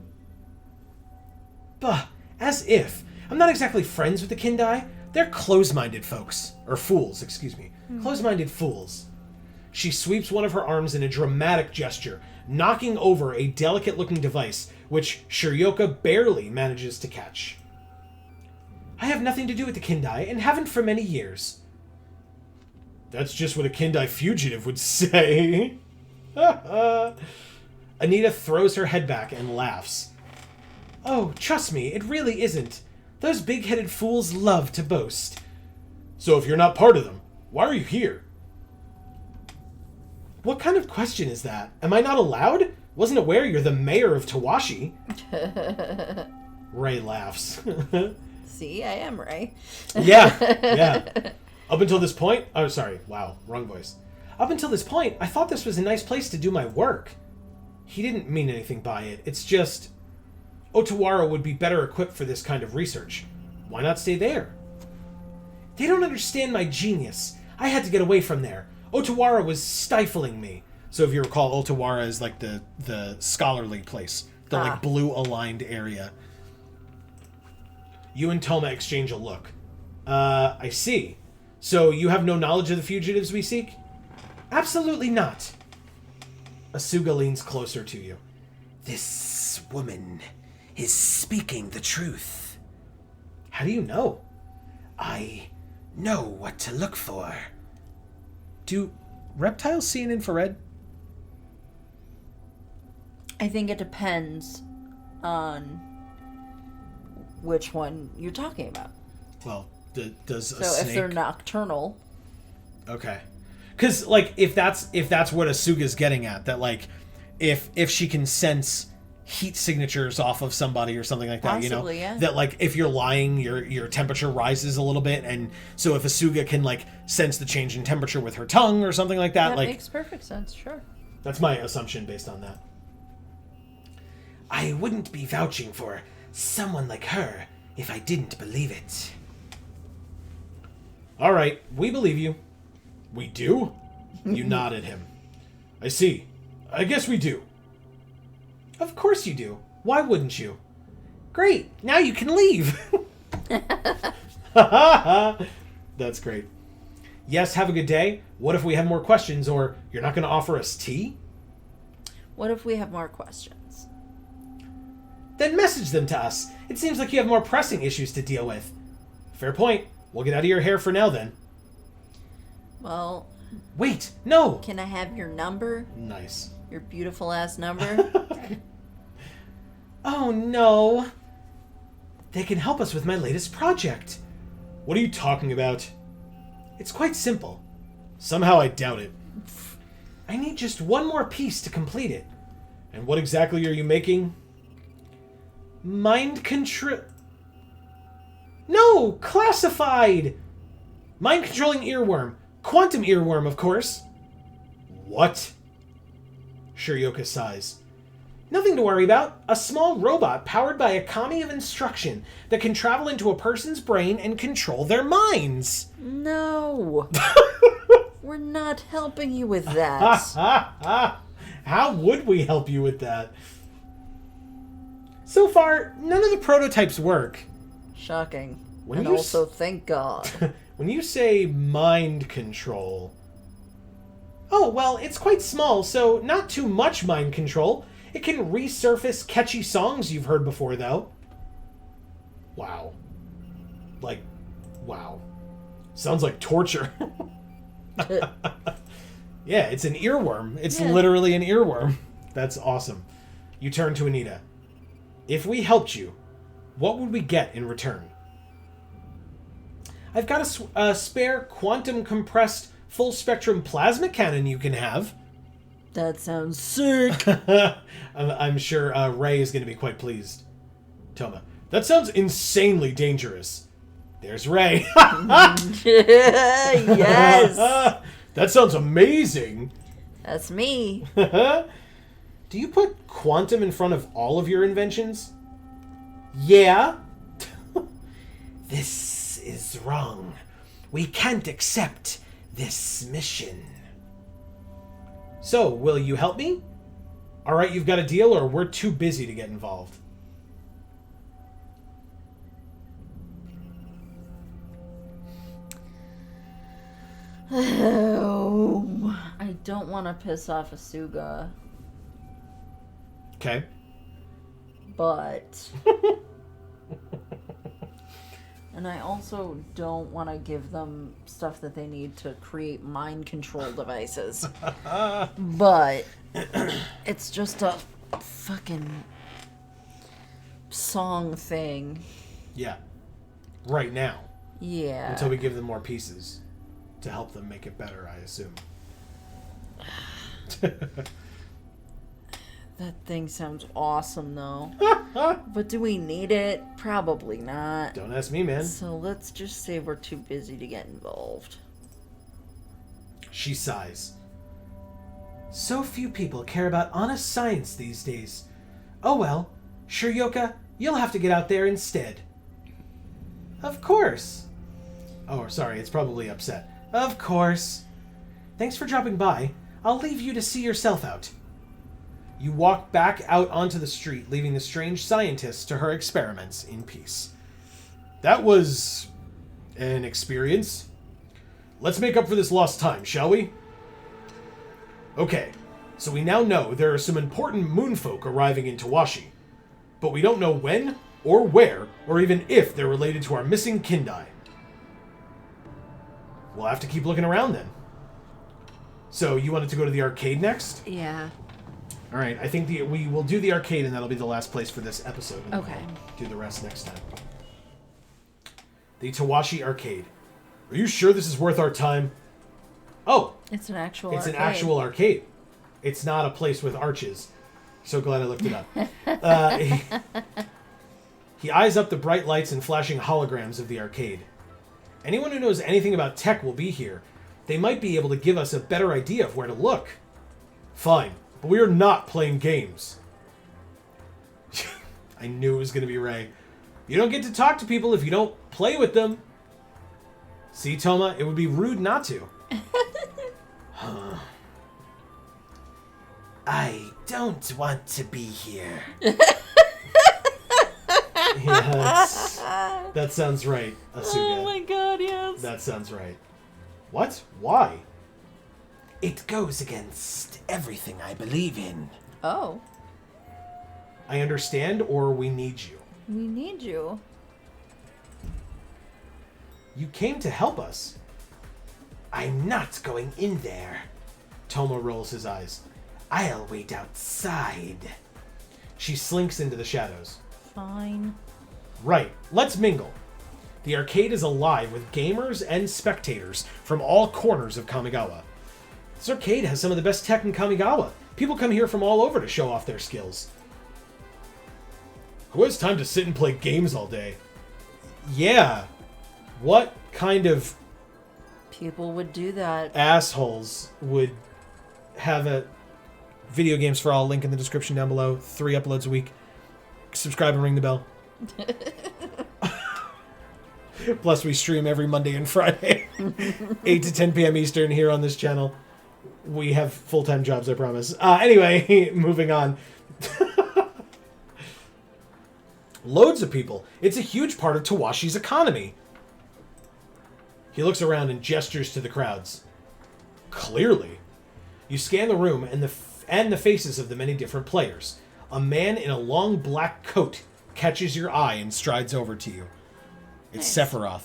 Bah, as if. I'm not exactly friends with the Kyodai. They're close-minded folks. Or fools, excuse me. Close-minded fools. She sweeps one of her arms in a dramatic gesture, knocking over a delicate-looking device, which Shiryoka barely manages to catch. I have nothing to do with the Kyodai, and haven't for many years. That's just what a Kyodai fugitive would say. Anita throws her head back and laughs. Oh, trust me, it really isn't. Those big-headed fools love to boast. So if you're not part of them, why are you here? What kind of question is that? Am I not allowed? Wasn't aware you're the mayor of Towashi. Rei laughs. See, I am Rei. Yeah. Up until this point... Oh, sorry. Wow, wrong voice. Up until this point, I thought this was a nice place to do my work. He didn't mean anything by it. It's just... Otawara would be better equipped for this kind of research. Why not stay there? They don't understand my genius. I had to get away from there. Otawara was stifling me. So if you recall, Otawara is like the scholarly place. The like blue-aligned area. You and Toma exchange a look. I see. So you have no knowledge of the fugitives we seek? Absolutely not. Asuga leans closer to you. This woman is speaking the truth. How do you know? I know what to look for. Do reptiles see in infrared? I think it depends on which one you're talking about. Well, does a So snake... if they're nocturnal... Okay. Because, like, if that's what Asuga's getting at, that, like, if she can sense heat signatures off of somebody or something like that. Possibly, yeah. That like if you're lying, your temperature rises a little bit, and so if Asuga can like sense the change in temperature with her tongue or something like that, That like makes perfect sense. Sure. that's my assumption based on that. I wouldn't be vouching for someone like her if I didn't believe it. All right, we believe you. We do? You nod at him. I see. I guess we do. Of course you do. Why wouldn't you? Great. Now you can leave. That's great. Yes, have a good day. What if we have more questions, or you're not going to offer us tea? What if we have more questions? Then message them to us. It seems like you have more pressing issues to deal with. Fair point. We'll get out of your hair for now, then. Well, Wait, no! can I have your number? Nice. Your beautiful ass number? Oh, no. They can help us with my latest project. What are you talking about? It's quite simple. Somehow I doubt it. I need just one more piece to complete it. And what exactly are you making? Mind control... No! Classified! Mind-controlling earworm. Quantum earworm, of course. What? Shiryoka sighs. Nothing to worry about. A small robot powered by a kami of instruction that can travel into a person's brain and control their minds. No. We're not helping you with that. How would we help you with that? So far, none of the prototypes work. Shocking. When and you also, thank God. When you say mind control... Oh, well, it's quite small, so not too much mind control. It can resurface catchy songs you've heard before, though. Wow. Like, wow. Sounds like torture. Yeah, it's an earworm. It's literally an earworm. That's awesome. You turn to Anita. If we helped you, what would we get in return? I've got a spare quantum compressed full spectrum plasma cannon you can have. That sounds sick. I'm sure Rei is going to be quite pleased. Toma. That sounds insanely dangerous. There's Rei. Yes. That sounds amazing. That's me. Do you put quantum in front of all of your inventions? Yeah. This is wrong. We can't accept this mission. So, will you help me? Alright, you've got a deal, or we're too busy to get involved. Oh, I don't want to piss off Asuga, Okay. but... And I also don't want to give them stuff that they need to create mind control devices. But it's just a fucking song thing. Yeah. Right now. Yeah. Until we give them more pieces to help them make it better, I assume. That thing sounds awesome, though. But do we need it? Probably not. Don't ask me, man. So let's just say we're too busy to get involved. She sighs. So few people care about honest science these days. Oh well, Shiryoka, you'll have to get out there instead. Of course. Oh, sorry, it's probably upset. Of course. Thanks for dropping by. I'll leave you to see yourself out. You walk back out onto the street, leaving the strange scientist to her experiments in peace. That was an experience. Let's make up for this lost time, shall we? Okay, so we now know there are some important moonfolk arriving in Towashi, but we don't know when, or where, or even if they're related to our missing Kyodai. We'll have to keep looking around then. So, you wanted to go to the arcade next? Yeah. All right, I think we will do the arcade, and that'll be the last place for this episode. And Okay. we'll do the rest next time. The Towashi Arcade. Are you sure this is worth our time? Oh, It's an actual it's arcade. an actual arcade. It's not a place with arches. So glad I looked it up. He eyes up the bright lights and flashing holograms of the arcade. Anyone who knows anything about tech will be here. They might be able to give us a better idea of where to look. Fine, but we are not playing games. I knew it was going to be Rei. You don't get to talk to people if you don't play with them. See, Toma, it would be rude not to. Huh. I don't want to be here. Yes. That sounds right, Asuga. Oh my god, yes. That sounds right. What? Why? It goes against everything I believe in. Oh. I understand, or we need you. We need you. You came to help us. I'm not going in there. Toma rolls his eyes. I'll wait outside. She slinks into the shadows. Fine. Right, let's mingle. The arcade is alive with gamers and spectators from all corners of Kamigawa. This arcade has some of the best tech in Kamigawa. People come here from all over to show off their skills. Who has time to sit and play games all day? Yeah. What kind of People would do that. assholes would have a Video Games for All link in the description down below? 3 uploads a week. Subscribe and ring the bell. Plus, we stream every Monday and Friday, 8 to 10 p.m. Eastern here on this channel. We have full-time jobs, I promise. Anyway, moving on. Loads of people. It's a huge part of Towashi's economy. He looks around and gestures to the crowds. Clearly. You scan the room and the faces of the many different players. A man in a long black coat catches your eye and strides over to you. It's Nice. Sephiroth.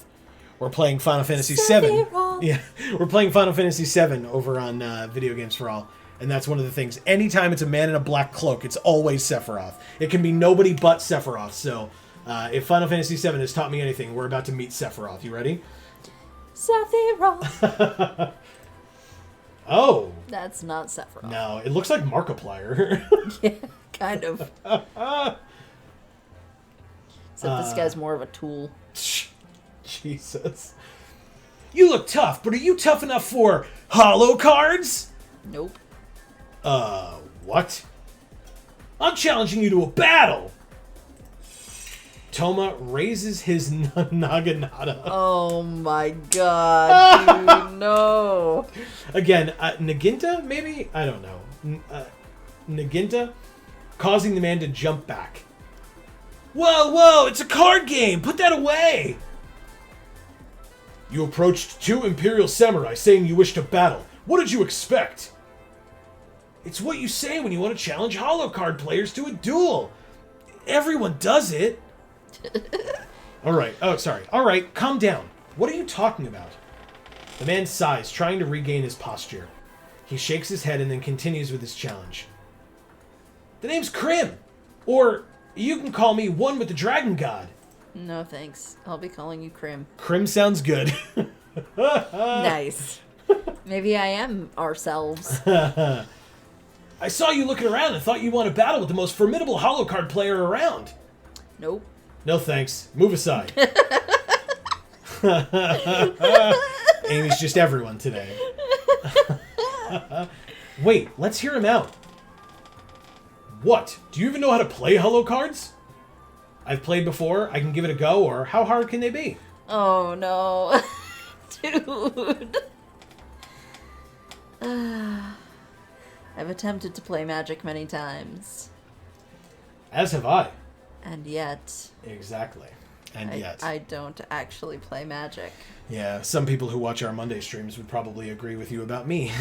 We're playing Final Fantasy VII. Sephiroth. Yeah, we're playing Final Fantasy VII over on Video Games for All. And that's one of the things. Anytime it's a man in a black cloak, it's always Sephiroth. It can be nobody but Sephiroth. So, if Final Fantasy VII has taught me anything, we're about to meet Sephiroth. You ready? Sephiroth. Oh. That's not Sephiroth. No, it looks like Markiplier. Yeah, kind of. Except this guy's more of a tool. Jesus. You look tough, but are you tough enough for holo cards? Nope. What? I'm challenging you to a battle! Toma raises his naginata. Oh my god, dude, no. Again, Naginta, maybe? I don't know. Naginta, causing the man to jump back. Whoa, whoa, it's a card game! Put that away! You approached 2 Imperial Samurai saying you wish to battle. What did you expect? It's what you say when you want to challenge holocard players to a duel. Everyone does it. Alright, oh, sorry. Alright, calm down. What are you talking about? The man sighs, trying to regain his posture. He shakes his head and then continues with his challenge. The name's Krim. Or you can call me One with the Dragon God. No thanks. I'll be calling you Krim. Krim sounds good. Nice. Maybe I am ourselves. I saw you looking around and thought you want to battle with the most formidable holocard player around. Nope. No thanks. Move aside. Amy's just everyone today. Wait, let's hear him out. What? Do you even know how to play holocards? I've played before. I can give it a go, or how hard can they be? Oh no. Dude. I've attempted to play Magic many times. As have I. And yet... Exactly. And yet. I don't actually play Magic. Yeah, some people who watch our Monday streams would probably agree with you about me.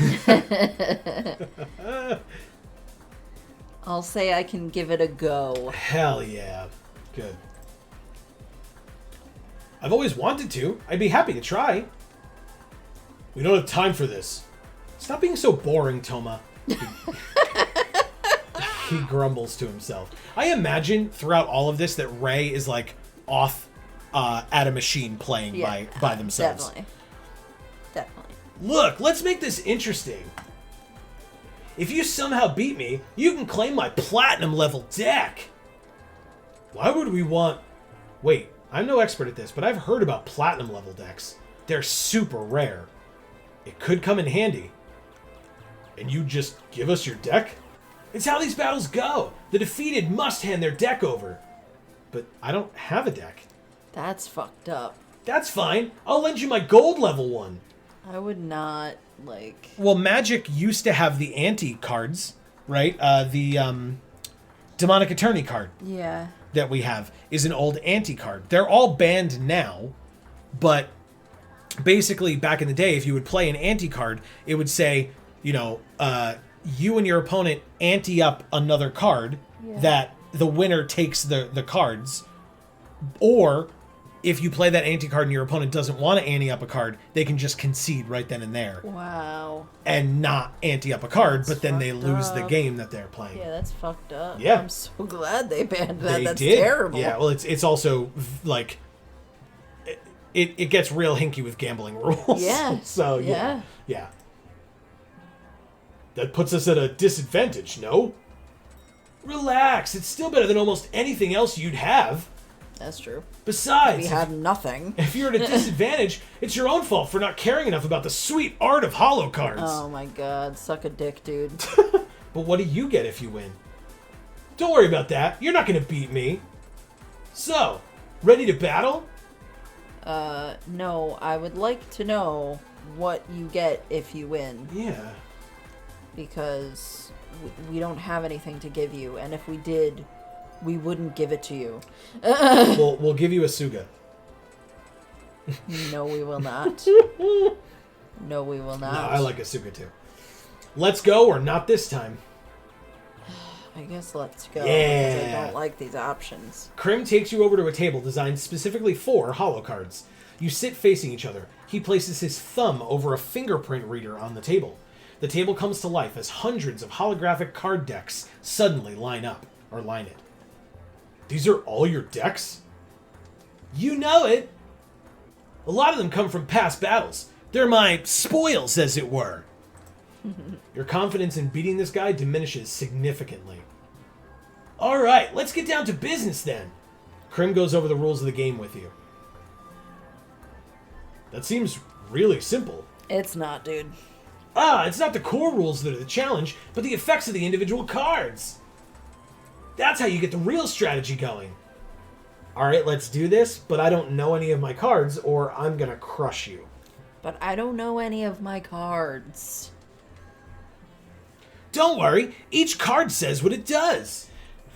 I'll say I can give it a go. Hell yeah. Good. I've always wanted to. I'd be happy to try. We don't have time for this. Stop being so boring, Toma. He grumbles to himself. I imagine throughout all of this that Rei is like off at a machine playing by themselves. Definitely. Look, let's make this interesting. If you somehow beat me, you can claim my platinum level deck. Why would we want... Wait, I'm no expert at this, but I've heard about platinum level decks. They're super rare. It could come in handy. And you just give us your deck? It's how these battles go. The defeated must hand their deck over. But I don't have a deck. That's fucked up. That's fine. I'll lend you my gold level one. I would not, like... Well, Magic used to have the anti cards, right? The Demonic Attorney card Yeah. that we have is an old anti card. They're all banned now, but basically back in the day, if you would play an anti card, it would say, you know, you and your opponent ante up another card that the winner takes the cards, or if you play that ante card and your opponent doesn't want to ante up a card, they can just concede right then and there. Wow. And not ante up a card, but then they fucked lose the up. game that they're playing. Yeah, that's fucked up. Yeah. I'm so glad they banned that. They That's did. terrible. Yeah, well, it's also like it gets real hinky with gambling rules. Yeah. So yeah. That puts us at a disadvantage, no? Relax, it's still better than almost anything else you'd have. That's true. Besides, We have nothing. if you're at a disadvantage, it's your own fault for not caring enough about the sweet art of holo cards. Oh my god, suck a dick, dude. But what do you get if you win? Don't worry about that. You're not going to beat me. So, ready to battle? No, I would like to know what you get if you win, Yeah. because we don't have anything to give you, and if we did, we wouldn't give it to you. We'll give you Asuga. No, we will not. No, we will not. No, I like Asuga too. Let's go, or not this time. I guess let's go. Yeah. Because I don't like these options. Krim takes you over to a table designed specifically for holo cards. You sit facing each other. He places his thumb over a fingerprint reader on the table. The table comes to life as hundreds of holographic card decks suddenly line it. These are all your decks? You know it! A lot of them come from past battles. They're my spoils, as it were. Your confidence in beating this guy diminishes significantly. Alright, let's get down to business then. Krim goes over the rules of the game with you. That seems really simple. It's not, dude. It's not the core rules that are the challenge, but the effects of the individual cards. That's how you get the real strategy going. Alright, let's do this, but I don't know any of my cards, or I'm gonna crush you. But I don't know any of my cards. Don't worry, each card says what it does.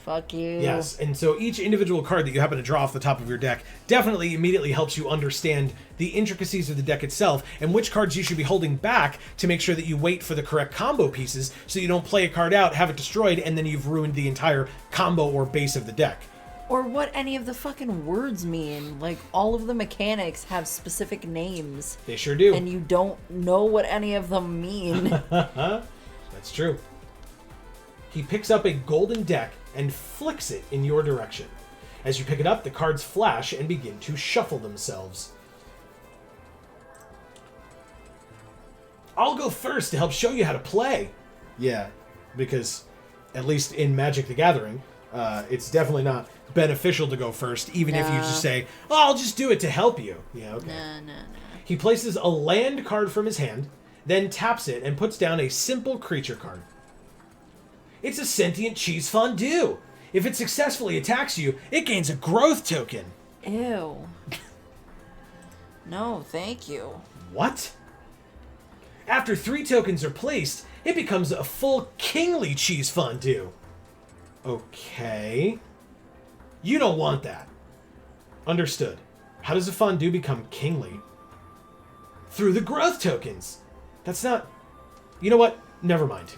Fuck you. Yes, and so each individual card that you happen to draw off the top of your deck definitely immediately helps you understand the intricacies of the deck itself and which cards you should be holding back to make sure that you wait for the correct combo pieces so you don't play a card out, have it destroyed, and then you've ruined the entire combo or base of the deck. Or what any of the fucking words mean. Like, all of the mechanics have specific names. They sure do. And you don't know what any of them mean. That's true. He picks up a golden deck and flicks it in your direction. As you pick it up, the cards flash and begin to shuffle themselves. I'll go first to help show you how to play. Yeah, because at least in Magic the Gathering, it's definitely not beneficial to go first, even if you just say, oh, I'll just do it to help you. Yeah, okay. No. He places a land card from his hand, then taps it and puts down a simple creature card. It's a sentient cheese fondue. If it successfully attacks you, it gains a growth token. Ew. No, thank you. What? After 3 tokens are placed, it becomes a full kingly cheese fondue. Okay. You don't want that. Understood. How does a fondue become kingly? Through the growth tokens. That's not... You know what? Never mind.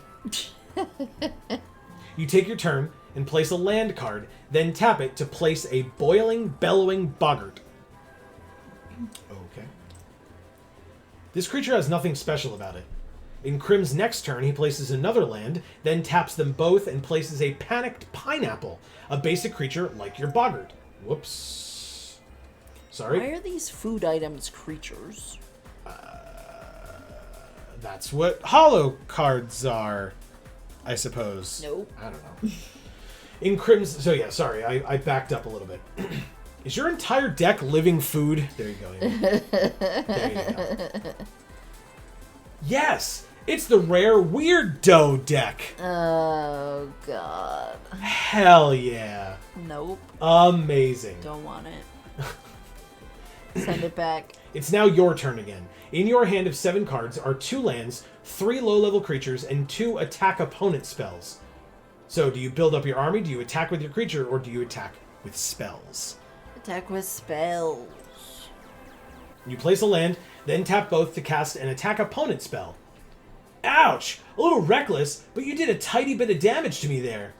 You take your turn and place a land card, then tap it to place a boiling, bellowing boggart. Okay. This creature has nothing special about it. In Krim's next turn, he places another land, then taps them both and places a panicked pineapple, a basic creature like your boggart. Whoops. Sorry. Why are these food items creatures? That's what holo cards are. I suppose. Nope. I don't know. In Crimson... So yeah, sorry. I backed up a little bit. Is your entire deck living food? There you go. There you go. Yes! It's the rare Weirdo deck. Oh, God. Hell yeah. Nope. Amazing. Don't want it. Send it back. It's now your turn again. In your hand of 7 cards are 2 lands, 3 low-level creatures, and 2 attack opponent spells. So, do you build up your army, do you attack with your creature, or do you attack with spells? Attack with spells. You place a land, then tap both to cast an attack opponent spell. Ouch! A little reckless, but you did a tidy bit of damage to me there.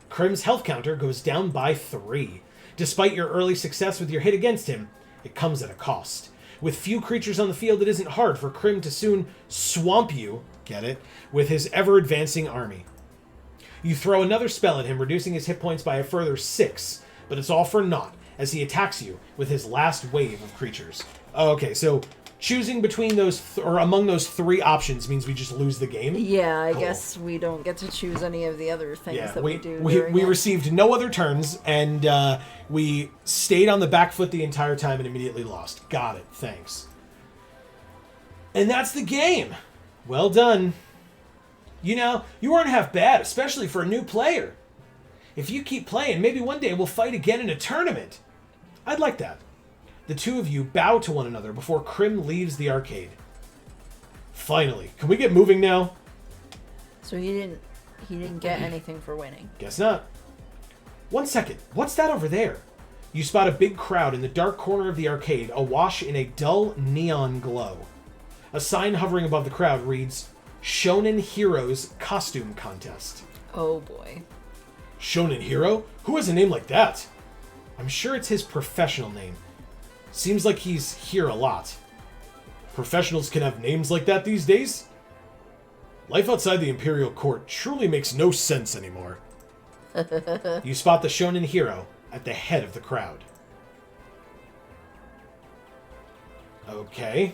Krim's health counter goes down by 3. Despite your early success with your hit against him, it comes at a cost. With few creatures on the field, it isn't hard for Krim to soon swamp you, get it, with his ever-advancing army. You throw another spell at him, reducing his hit points by a further 6, but it's all for naught, as he attacks you with his last wave of creatures. Okay, so choosing between those, or among those 3 options means we just lose the game? Yeah, I Cool. guess we don't get to choose any of the other things that we do. We received no other turns, and we stayed on the back foot the entire time and immediately lost. Got it. Thanks. And that's the game. Well done. You know, you weren't half bad, especially for a new player. If you keep playing, maybe one day we'll fight again in a tournament. I'd like that. The two of you bow to one another before Krim leaves the arcade. Finally. Can we get moving now? So he didn't get anything for winning. Guess not. 1 second. What's that over there? You spot a big crowd in the dark corner of the arcade, awash in a dull neon glow. A sign hovering above the crowd reads, Shonen Heroes Costume Contest. Oh boy. Shonen Hero? Who has a name like that? I'm sure it's his professional name. Seems like he's here a lot. Professionals can have names like that these days? Life outside the Imperial Court truly makes no sense anymore. You spot the Shonen Hero at the head of the crowd. Okay.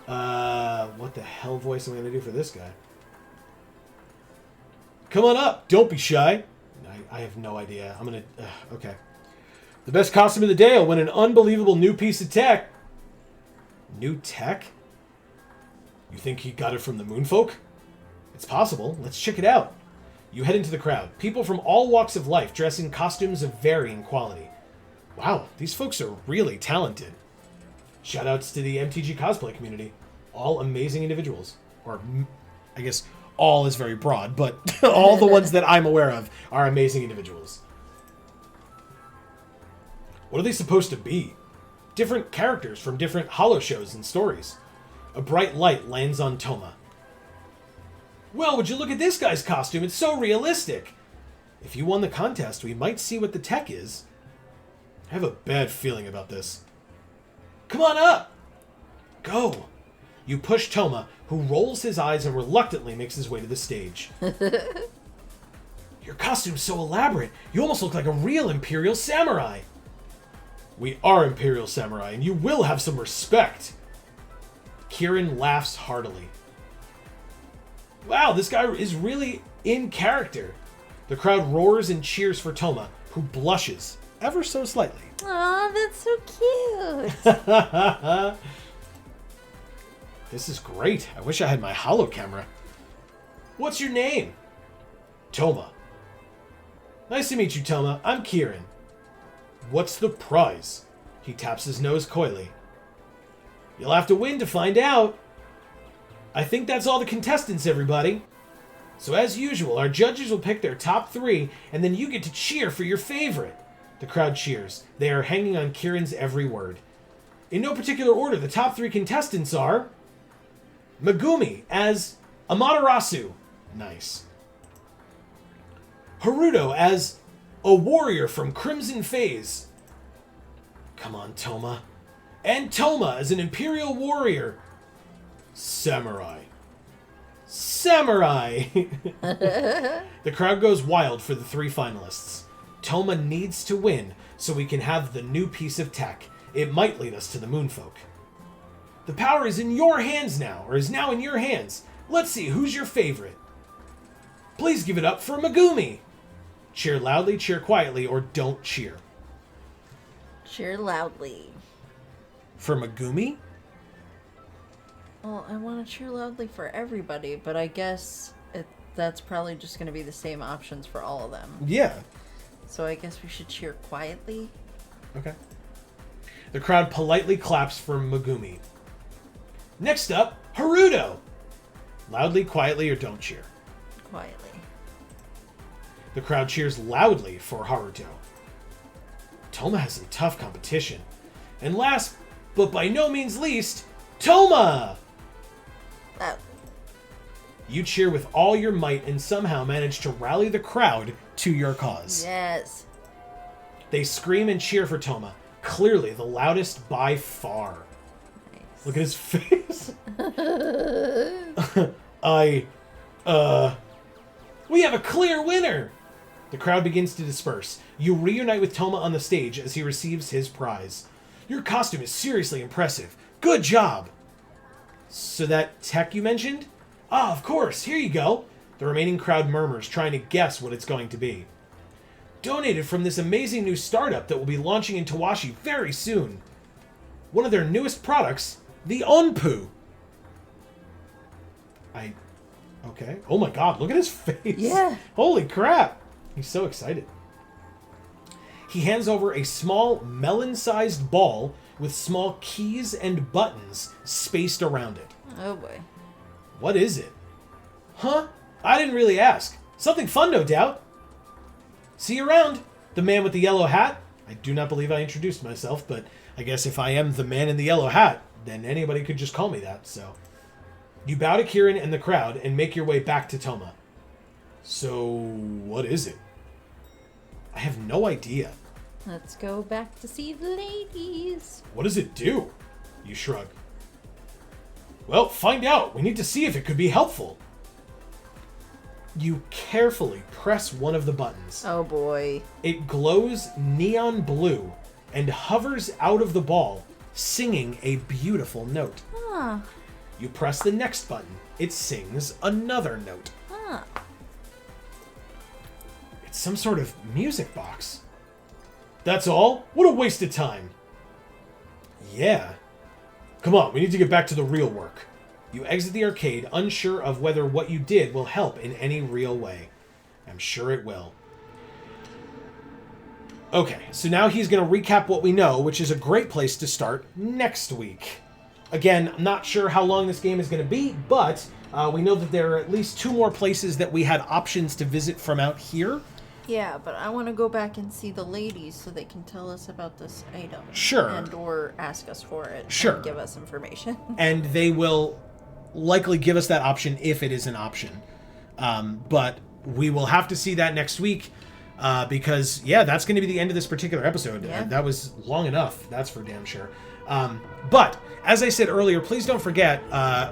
What the hell voice am I going to do for this guy? Come on up. Don't be shy. I have no idea. I'm going to... okay. The best costume of the day will win an unbelievable new piece of tech. New tech? You think he got it from the Moonfolk? It's possible. Let's check it out. You head into the crowd. People from all walks of life dress in costumes of varying quality. Wow, these folks are really talented. Shoutouts to the MTG cosplay community. All amazing individuals. Or, I guess, all is very broad, but all the ones that I'm aware of are amazing individuals. What are they supposed to be? Different characters from different holo shows and stories. A bright light lands on Toma. Well, would you look at this guy's costume? It's so realistic. If you won the contest, we might see what the tech is. I have a bad feeling about this. Come on up! Go! You push Toma, who rolls his eyes and reluctantly makes his way to the stage. Your costume's so elaborate, you almost look like a real Imperial Samurai. We are Imperial Samurai, and you will have some respect. Kieran laughs heartily. Wow, this guy is really in character. The crowd roars and cheers for Toma, who blushes, ever so slightly. Aw, that's so cute. This is great. I wish I had my holo camera. What's your name? Toma. Nice to meet you, Toma. I'm Kieran. What's the prize? He taps his nose coyly. You'll have to win to find out. I think that's all the contestants, everybody. So as usual, our judges will pick their top 3, and then you get to cheer for your favorite. The crowd cheers. They are hanging on Kieran's every word. In no particular order, the top 3 contestants are... Megumi as Amaterasu. Nice. Haruto as a warrior from Crimson Phase. Come on, Toma. And Toma as an Imperial warrior. Samurai. Samurai! The crowd goes wild for the 3 finalists. Toma needs to win so we can have the new piece of tech. It might lead us to the Moonfolk. The power is in your hands now, or is now in your hands. Let's see, who's your favorite? Please give it up for Megumi. Cheer loudly, cheer quietly, or don't cheer. Cheer loudly. For Megumi? Well, I want to cheer loudly for everybody, but I guess that's probably just going to be the same options for all of them. Yeah. So I guess we should cheer quietly. Okay. The crowd politely claps for Megumi. Next up, Haruto. Loudly, quietly, or don't cheer. Quietly. The crowd cheers loudly for Haruto. Toma has some tough competition. And last, but by no means least, Toma! Oh. You cheer with all your might and somehow manage to rally the crowd to your cause. Yes. They scream and cheer for Toma, clearly the loudest by far. Nice. Look at his face. We have a clear winner! The crowd begins to disperse. You reunite with Toma on the stage as he receives his prize. Your costume is seriously impressive. Good job! So that tech you mentioned? Ah, of course, here you go. The remaining crowd murmurs, trying to guess what it's going to be. Donated from this amazing new startup that will be launching in Towashi very soon. One of their newest products, the Onpu. Okay. Oh my god, look at his face. Yeah. Holy crap. He's so excited. He hands over a small melon-sized ball with small keys and buttons spaced around it. Oh boy. What is it? Huh? I didn't really ask. Something fun, no doubt. See you around, the man with the yellow hat. I do not believe I introduced myself, but I guess if I am the man in the yellow hat, then anybody could just call me that, so. You bow to Kieran and the crowd and make your way back to Toma. So, what is it? I have no idea. Let's go back to see the ladies. What does it do? You shrug. Well, find out. We need to see if it could be helpful. You carefully press one of the buttons. Oh boy. It glows neon blue and hovers out of the ball, singing a beautiful note. Huh. You press the next button. It sings another note. Huh. It's some sort of music box. That's all? What a waste of time. Yeah. Come on, we need to get back to the real work. You exit the arcade, unsure of whether what you did will help in any real way. I'm sure it will. Okay, so now he's going to recap what we know, which is a great place to start next week. Again, I'm not sure how long this game is going to be, but we know that there are at least 2 more places that we had options to visit from out here. Yeah, but I want to go back and see the ladies so they can tell us about this item. Sure. And or ask us for it. Sure. And give us information. And they will likely give us that option if it is an option. But we will have to see that next week because, yeah, that's going to be the end of this particular episode. Yeah. That was long enough, that's for damn sure. But as I said earlier, please don't forget,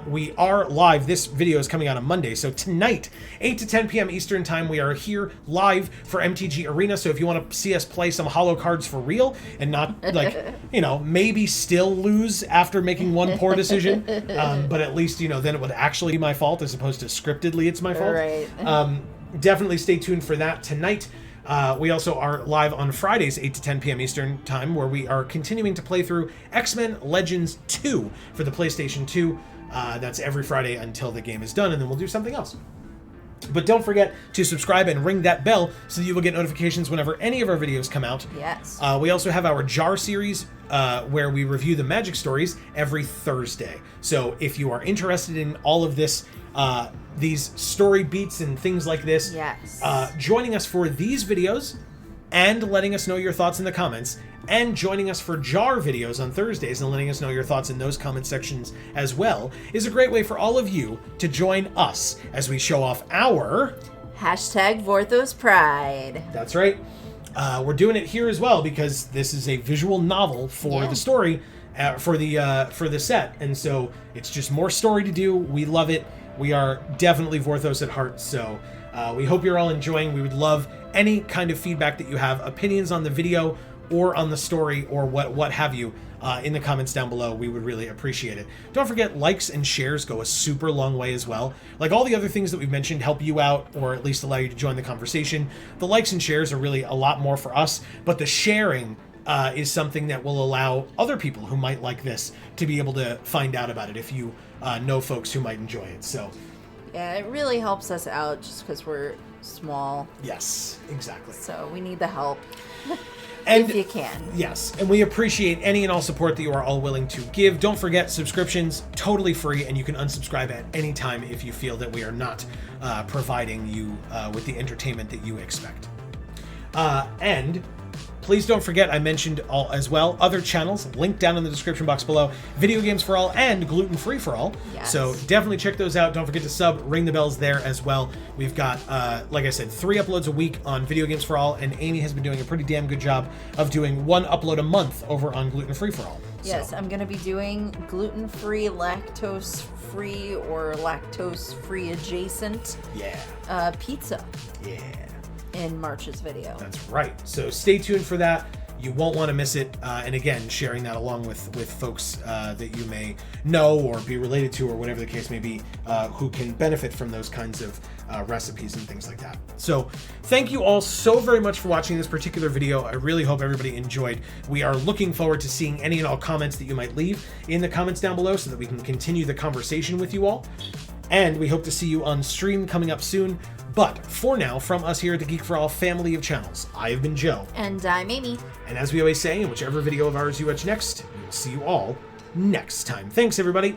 we are live. This video is coming out on Monday. So tonight, 8 to 10 p.m. Eastern Time, we are here live for MTG Arena. So if you want to see us play some holo cards for real and not, like, maybe still lose after making one poor decision, but at least, then it would actually be my fault as opposed to scriptedly it's my fault. Right. Definitely stay tuned for that tonight. We also are live on Fridays, 8 to 10 p.m. Eastern Time, where we are continuing to play through X-Men Legends 2 for the PlayStation 2. That's every Friday until the game is done, and then we'll do something else. But don't forget to subscribe and ring that bell so that you will get notifications whenever any of our videos come out. Yes. We also have our Jar series where we review the Magic stories every Thursday. So if you are interested in all of this, these story beats and things like this, Yes. Joining us for these videos and letting us know your thoughts in the comments, and joining us for Jar videos on Thursdays and letting us know your thoughts in those comment sections as well, is a great way for all of you to join us as we show off our... Hashtag Vorthos Pride. That's right. We're doing it here as well because this is a visual novel for the story, for the set, and so it's just more story to do. We love it. We are definitely Vorthos at heart, so we hope you're all enjoying. We would love any kind of feedback that you have, opinions on the video, or on the story or what have you in the comments down below. We would really appreciate it. Don't forget, likes and shares go a super long way as well. Like all the other things that we've mentioned help you out, or at least allow you to join the conversation. The likes and shares are really a lot more for us, but the sharing is something that will allow other people who might like this to be able to find out about it if you know folks who might enjoy it. So yeah, it really helps us out just because we're small. yes, exactly. So we need the help. And if you can. Yes, and we appreciate any and all support that you are all willing to give. Don't forget, subscriptions, totally free, and you can unsubscribe at any time if you feel that we are not providing you with the entertainment that you expect. And please don't forget, I mentioned all as well, other channels, linked down in the description box below, Video Games for All and Gluten Free for All. Yes. So definitely check those out. Don't forget to sub, ring the bells there as well. We've got, like I said, 3 uploads a week on Video Games for All, and Amy has been doing a pretty damn good job of doing 1 upload a month over on Gluten Free for All. Yes, I'm going to be doing gluten-free, lactose-free, or lactose-free adjacent pizza. Yeah. In March's video. That's right. So stay tuned for that. You won't want to miss it. And again, sharing that along with folks that you may know or be related to, or whatever the case may be, who can benefit from those kinds of recipes and things like that. So thank you all so very much for watching this particular video. I really hope everybody enjoyed. We are looking forward to seeing any and all comments that you might leave in the comments down below so that we can continue the conversation with you all. And we hope to see you on stream coming up soon. But for now, from us here at the Geek for All family of channels, I have been Joe. And I'm Amy. And as we always say, in whichever video of ours you watch next, we will see you all next time. Thanks, everybody.